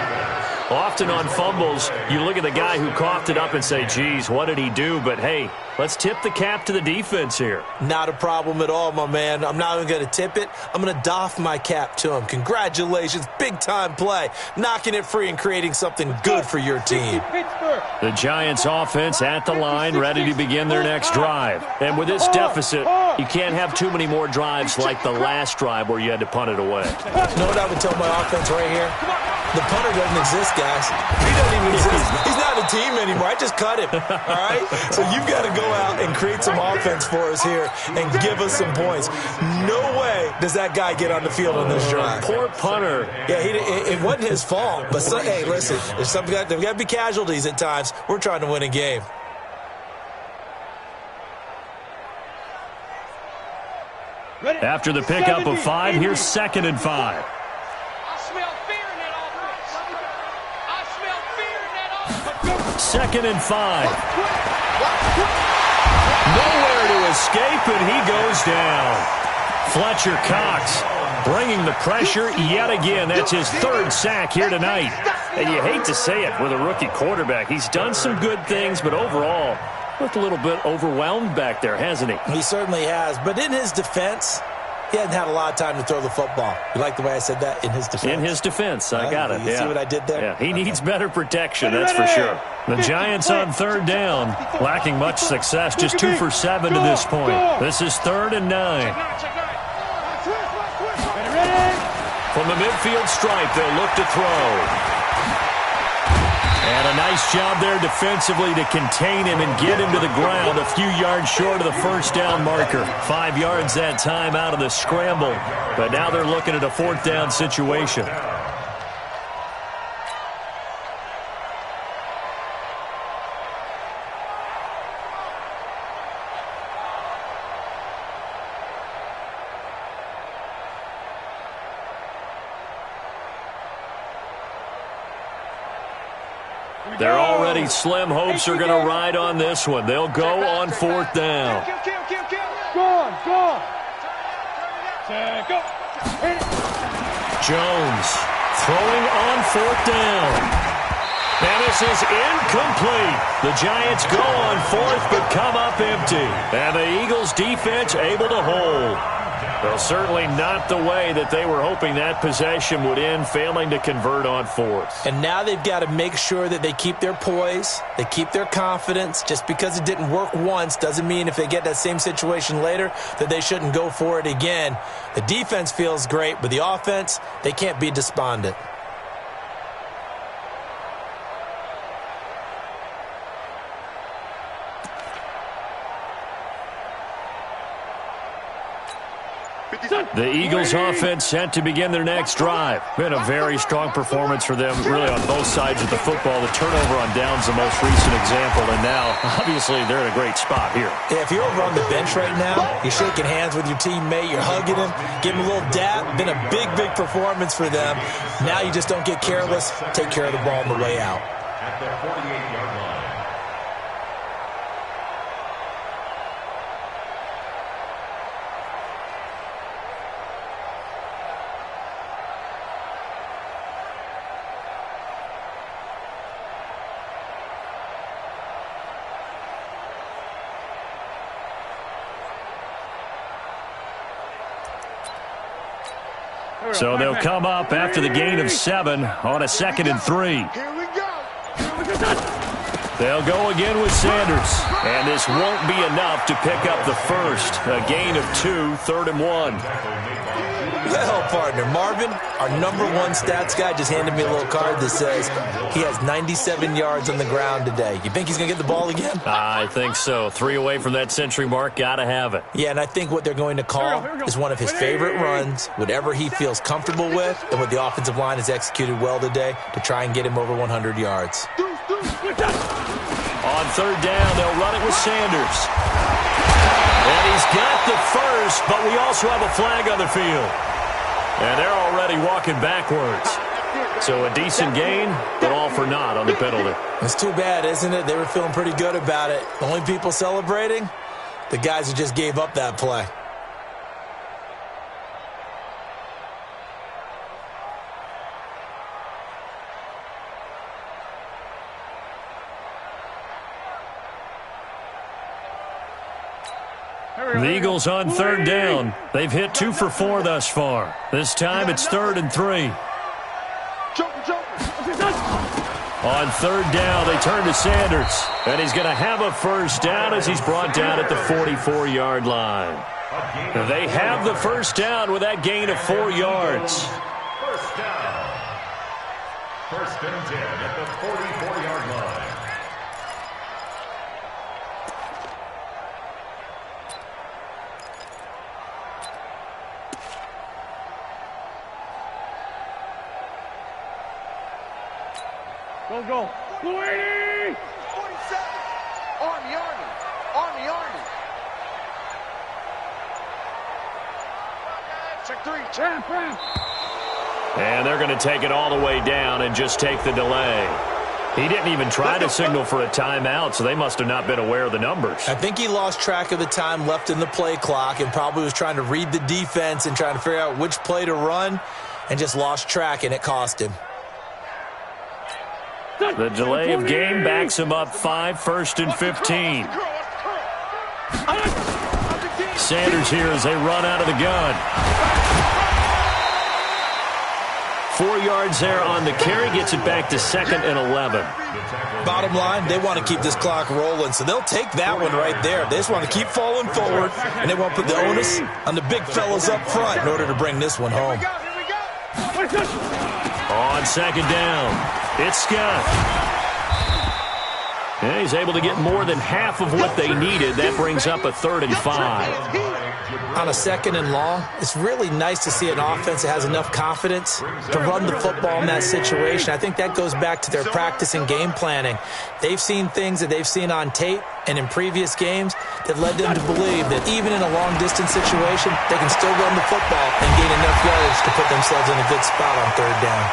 Often on fumbles, you look at the guy who coughed it up and say, geez, what did he do? But, hey, let's tip the cap to the defense here. Not a problem at all, my man. I'm not even going to tip it. I'm going to doff my cap to him. Congratulations. Big-time play. Knocking it free and creating something good for your team. The Giants offense at the line, ready to begin their next drive. And with this deficit, you can't have too many more drives like the last drive where you had to punt it away. No doubt to tell my offense right here. The punter doesn't exist, guys. He doesn't even exist. He's not a team anymore. I just cut him, all right? So you've got to go out and create some offense for us here and give us some points. No way does that guy get on the field on this drive. Poor punter. Yeah, it wasn't his fault. But, hey, listen, there's got to be casualties at times. We're trying to win a game. After the pickup of 5, here's 2nd and 5. Second and 5. Nowhere to escape, and he goes down. Fletcher Cox bringing the pressure yet again. That's his 3rd sack here tonight. And you hate to say it with a rookie quarterback. He's done some good things, but overall, looked a little bit overwhelmed back there, hasn't he? He certainly has. But in his defense, he hadn't had a lot of time to throw the football. You like the way I said that? In his defense. In his defense. I got it. You see what I did there? Yeah, he needs better protection, that's for sure. The Giants on 3rd down, lacking much success, just 2 for 7 to this point. This is 3rd and 9. From the midfield stripe, they'll look to throw. And a nice job there defensively to contain him and get him to the ground a few yards short of the first down marker. 5 yards that time out of the scramble. But now they're looking at a 4th down situation. They're already slim hopes are going to ride on this one. They'll go on 4th down. Jones throwing on 4th down. And this is incomplete. The Giants go on fourth but come up empty. And the Eagles defense able to hold. Well, certainly not the way that they were hoping that possession would end, failing to convert on fourth. And now they've got to make sure that they keep their poise, they keep their confidence. Just because it didn't work once doesn't mean if they get that same situation later that they shouldn't go for it again. The defense feels great, but the offense, they can't be despondent. The Eagles offense set to begin their next drive. Been a very strong performance for them, really, on both sides of the football. The turnover on downs the most recent example, and now, obviously, they're in a great spot here. Yeah, if you're over on the bench right now, you're shaking hands with your teammate, you're hugging him, giving him a little dap. Been a big, big performance for them. Now you just don't get careless. Take care of the ball on the way out. At the 48-yard line. So they'll come up after the gain of 7 on a 2nd and 3. Here we go. They'll go again with Sanders. And this won't be enough to pick up the first. A gain of 2, 3rd and 1. Well, partner, Marvin, our #1 stats guy, just handed me a little card that says he has 97 yards on the ground today. You think he's going to get the ball again? I think so. 3 away from that century mark. Got to have it. Yeah, and I think what they're going to call is one of his favorite runs, whatever he feels comfortable with, and what the offensive line has executed well today to try and get him over 100 yards. On 3rd down, they'll run it with Sanders. And he's got the first, but we also have a flag on the field. And they're already walking backwards. So a decent gain, but all for naught on the penalty. It's too bad, isn't it? They were feeling pretty good about it. The only people celebrating, the guys who just gave up that play. The Eagles on 3rd down. They've hit 2 for 4 thus far. This time it's 3rd and 3. On 3rd down, they turn to Sanders. And he's going to have a first down as he's brought down at the 44-yard line. They have the first down with that gain of 4 yards. First down. 1st and 10 at the 44-yard line. Go. Blue 80! 47. Army. Check 3. Champ. And they're going to take it all the way down and just take the delay. He didn't even try to signal for a timeout, so they must have not been aware of the numbers. I think he lost track of the time left in the play clock and probably was trying to read the defense and trying to figure out which play to run and just lost track, and it cost him. The delay of game backs him up 5, 1st and 15. Sanders here as they run out of the gun. 4 yards there on the carry, gets it back to 2nd and 11. Bottom line, they want to keep this clock rolling, so they'll take that one right there. They just want to keep falling forward, and they want to put the onus on the big fellas up front in order to bring this one home. On 2nd down, it's Scott. And he's able to get more than half of what they needed. That brings up a 3rd and 5. On a 2nd and long, it's really nice to see an offense that has enough confidence to run the football in that situation. I think that goes back to their practice and game planning. They've seen things that they've seen on tape and in previous games that led them to believe that even in a long-distance situation, they can still run the football and gain enough yardage to put themselves in a good spot on 3rd down.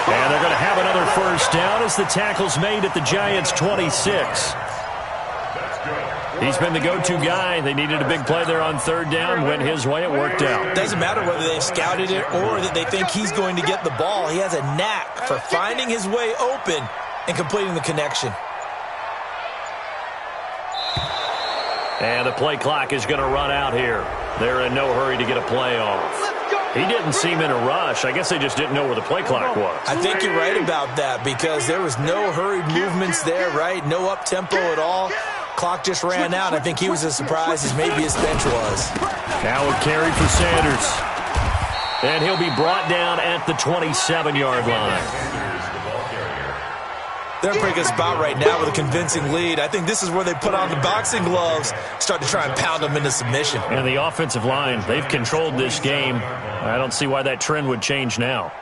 And they're going to have another first down as the tackle's made at the Giants' 26. He's been the go-to guy. They needed a big play there on 3rd down. Went his way. It worked out. Doesn't matter whether they've scouted it or that they think he's going to get the ball. He has a knack for finding his way open and completing the connection. And the play clock is going to run out here. They're in no hurry to get a play off. He didn't seem in a rush. I guess they just didn't know where the play clock was. I think you're right about that because there was no hurried movements there, right? No up-tempo at all. Clock just ran out. I think he was as surprised as maybe his bench was. Now a carry for Sanders. And he'll be brought down at the 27-yard line. They're in a pretty good spot right now with a convincing lead. I think this is where they put on the boxing gloves, start to try and pound them into submission. And the offensive line, they've controlled this game. I don't see why that trend would change now.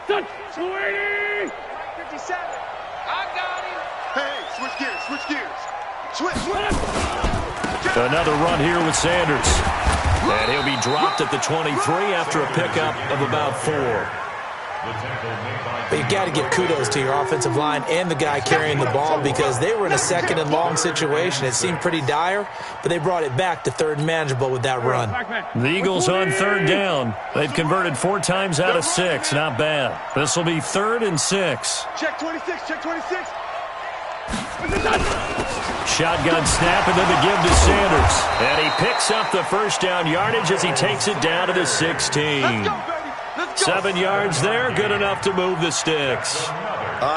Touch, Sweetie! 57. I got him. Hey, switch gears, switch gears. Switch. Another run here with Sanders. And he'll be dropped at the 23 after a pickup of about 4. But you got to give kudos to your offensive line and the guy carrying the ball because they were in a second and long situation. It seemed pretty dire, but they brought it back to third and manageable with that run. The Eagles on third down. They've converted 4 times out of 6. Not bad. This will be 3rd and 6. Check 26, check 26. Shotgun snap and then the give to Sanders. And he picks up the first down yardage as he takes it down to the 16. Let's go, baby. 7 yards there, good enough to move the sticks.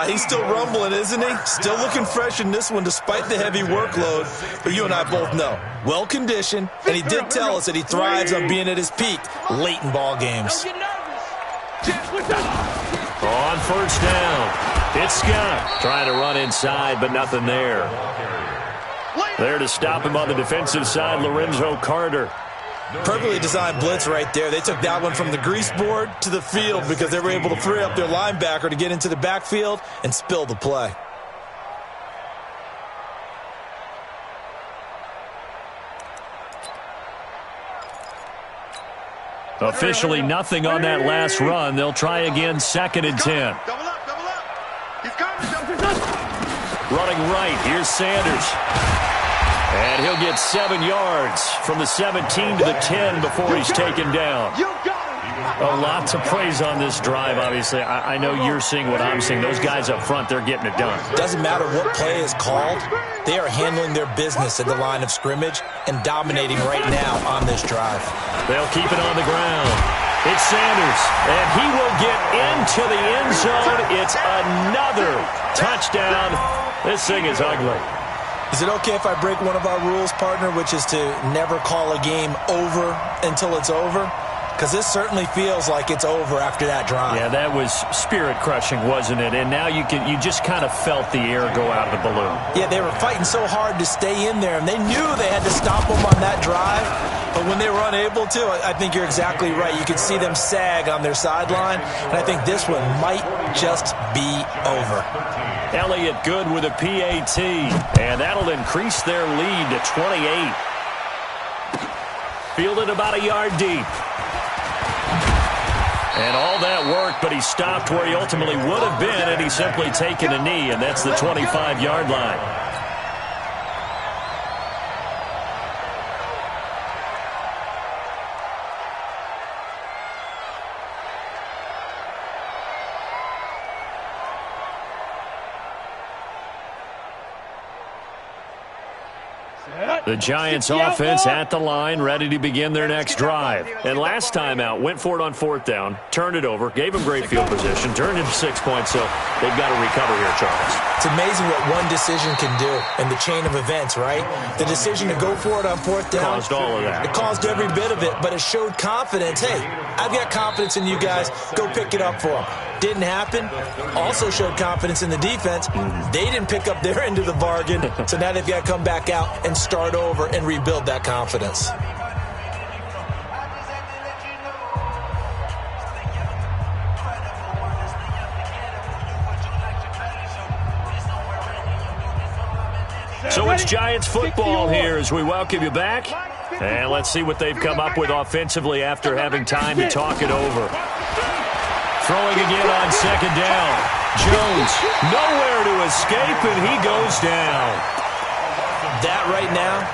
He's still rumbling, isn't he? Still looking fresh in this one despite the heavy workload. But you and I both know, well-conditioned, and he did tell us that he thrives on being at his peak late in ball games. On first down, it's Scott trying to run inside, but nothing there. There to stop him on the defensive side, Lorenzo Carter. Perfectly designed blitz right there. They took that one from the grease board to the field because they were able to free up their linebacker to get into the backfield and spill the play. Officially nothing on that last run. They'll try again, 2nd and 10. Double up, double up. He's coming. Running right, here's Sanders. And he'll get 7 yards from the 17 to the 10 before he's taken down. You got him. A lot to praise on this drive, obviously. I know you're seeing what I'm seeing. Those guys up front, they're getting it done. Doesn't matter what play is called. They are handling their business at the line of scrimmage and dominating right now on this drive. They'll keep it on the ground. It's Sanders, and he will get into the end zone. It's another touchdown. This thing is ugly. Is it okay if I break one of our rules, partner, which is to never call a game over until it's over? Because this certainly feels like it's over after that drive. Yeah, that was spirit-crushing, wasn't it? And now you just kind of felt the air go out of the balloon. Yeah, they were fighting so hard to stay in there, and they knew they had to stop them on that drive. But when they were unable to, I think you're exactly right. You could see them sag on their sideline, and I think this one might just be over. Elliott good with a PAT, and that'll increase their lead to 28. Fielded about a yard deep. And all that work, but he stopped where he ultimately would have been, and he's simply taken a knee, and that's the 25-yard line. The Giants offense at the line, ready to begin their next drive. And last time out, went for it on 4th down, turned it over, gave them great field position, turned it to 6 points, so they've got to recover here, Charles. It's amazing what one decision can do in the chain of events, right? The decision to go for it on 4th down. Caused all of that. It caused every bit of it, but it showed confidence. Hey, I've got confidence in you guys. Go pick it up for them. Didn't happen. Also showed confidence in the defense. They didn't pick up their end of the bargain, so now they've got to come back out and start over and rebuild that confidence. So it's Giants football here as we welcome you back. And let's see what they've come up with offensively after having time to talk it over. Throwing again on 2nd down. Jones nowhere to escape, and he goes down. That right now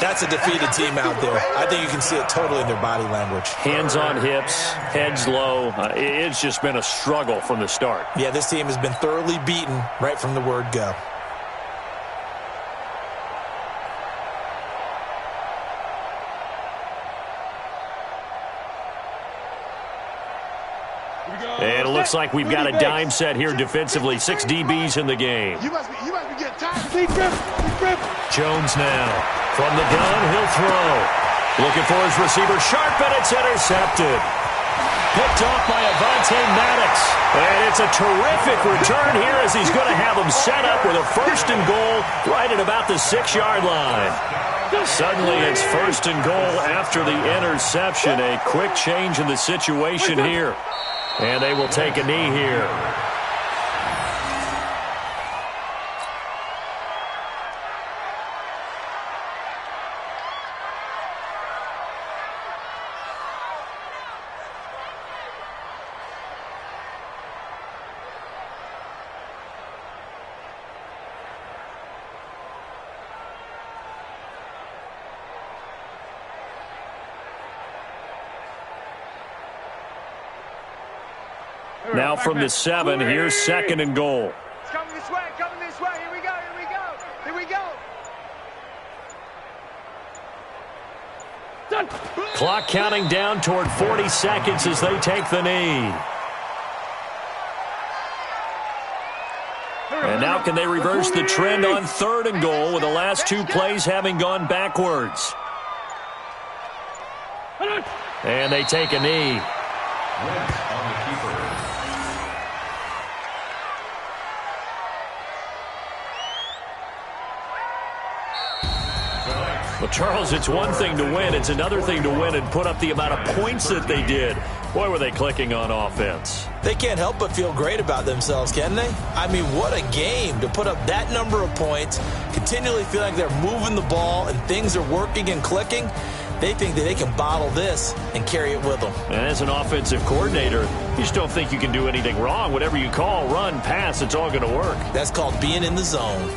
That's a defeated team out there. I think you can see it totally in their body language. Hands on hips, heads low. It's just been a struggle from the start. Yeah, this team has been thoroughly beaten right from the word go. And it looks like we've got a dime set here defensively. 6 DBs in the game. You must be getting tired. Jones now. From the gun, he'll throw. Looking for his receiver. Sharp, and it's intercepted. Picked off by Avonte Maddox. And it's a terrific return here as he's going to have him set up with a 1st and goal right at about the 6-yard line. Suddenly it's 1st and goal after the interception. A quick change in the situation here. And they will take a knee here. Now from the 7, here's 2nd and goal. It's coming this way, Here we go. Done. Clock counting down toward 40 seconds as they take the knee. And now can they reverse the trend on 3rd and goal with the last 2 plays having gone backwards? And they take a knee. Well, Charles, it's one thing to win. It's another thing to win and put up the amount of points that they did. Boy, were they clicking on offense. They can't help but feel great about themselves, can they? I mean, what a game to put up that number of points, continually feel like they're moving the ball and things are working and clicking. They think that they can bottle this and carry it with them. And as an offensive coordinator, you just don't think you can do anything wrong. Whatever you call, run, pass, it's all going to work. That's called being in the zone.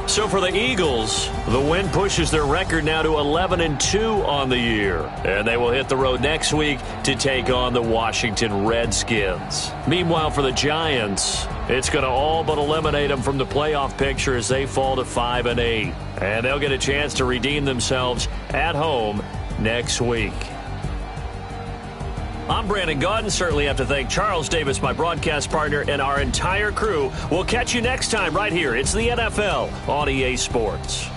So for the Eagles, the win pushes their record now to 11-2 on the year. And they will hit the road next week to take on the Washington Redskins. Meanwhile, for the Giants, it's going to all but eliminate them from the playoff picture as they fall to 5-8. And they'll get a chance to redeem themselves at home next week. I'm Brandon Gaudin. Certainly have to thank Charles Davis, my broadcast partner, and our entire crew. We'll catch you next time right here. It's the NFL on EA Sports.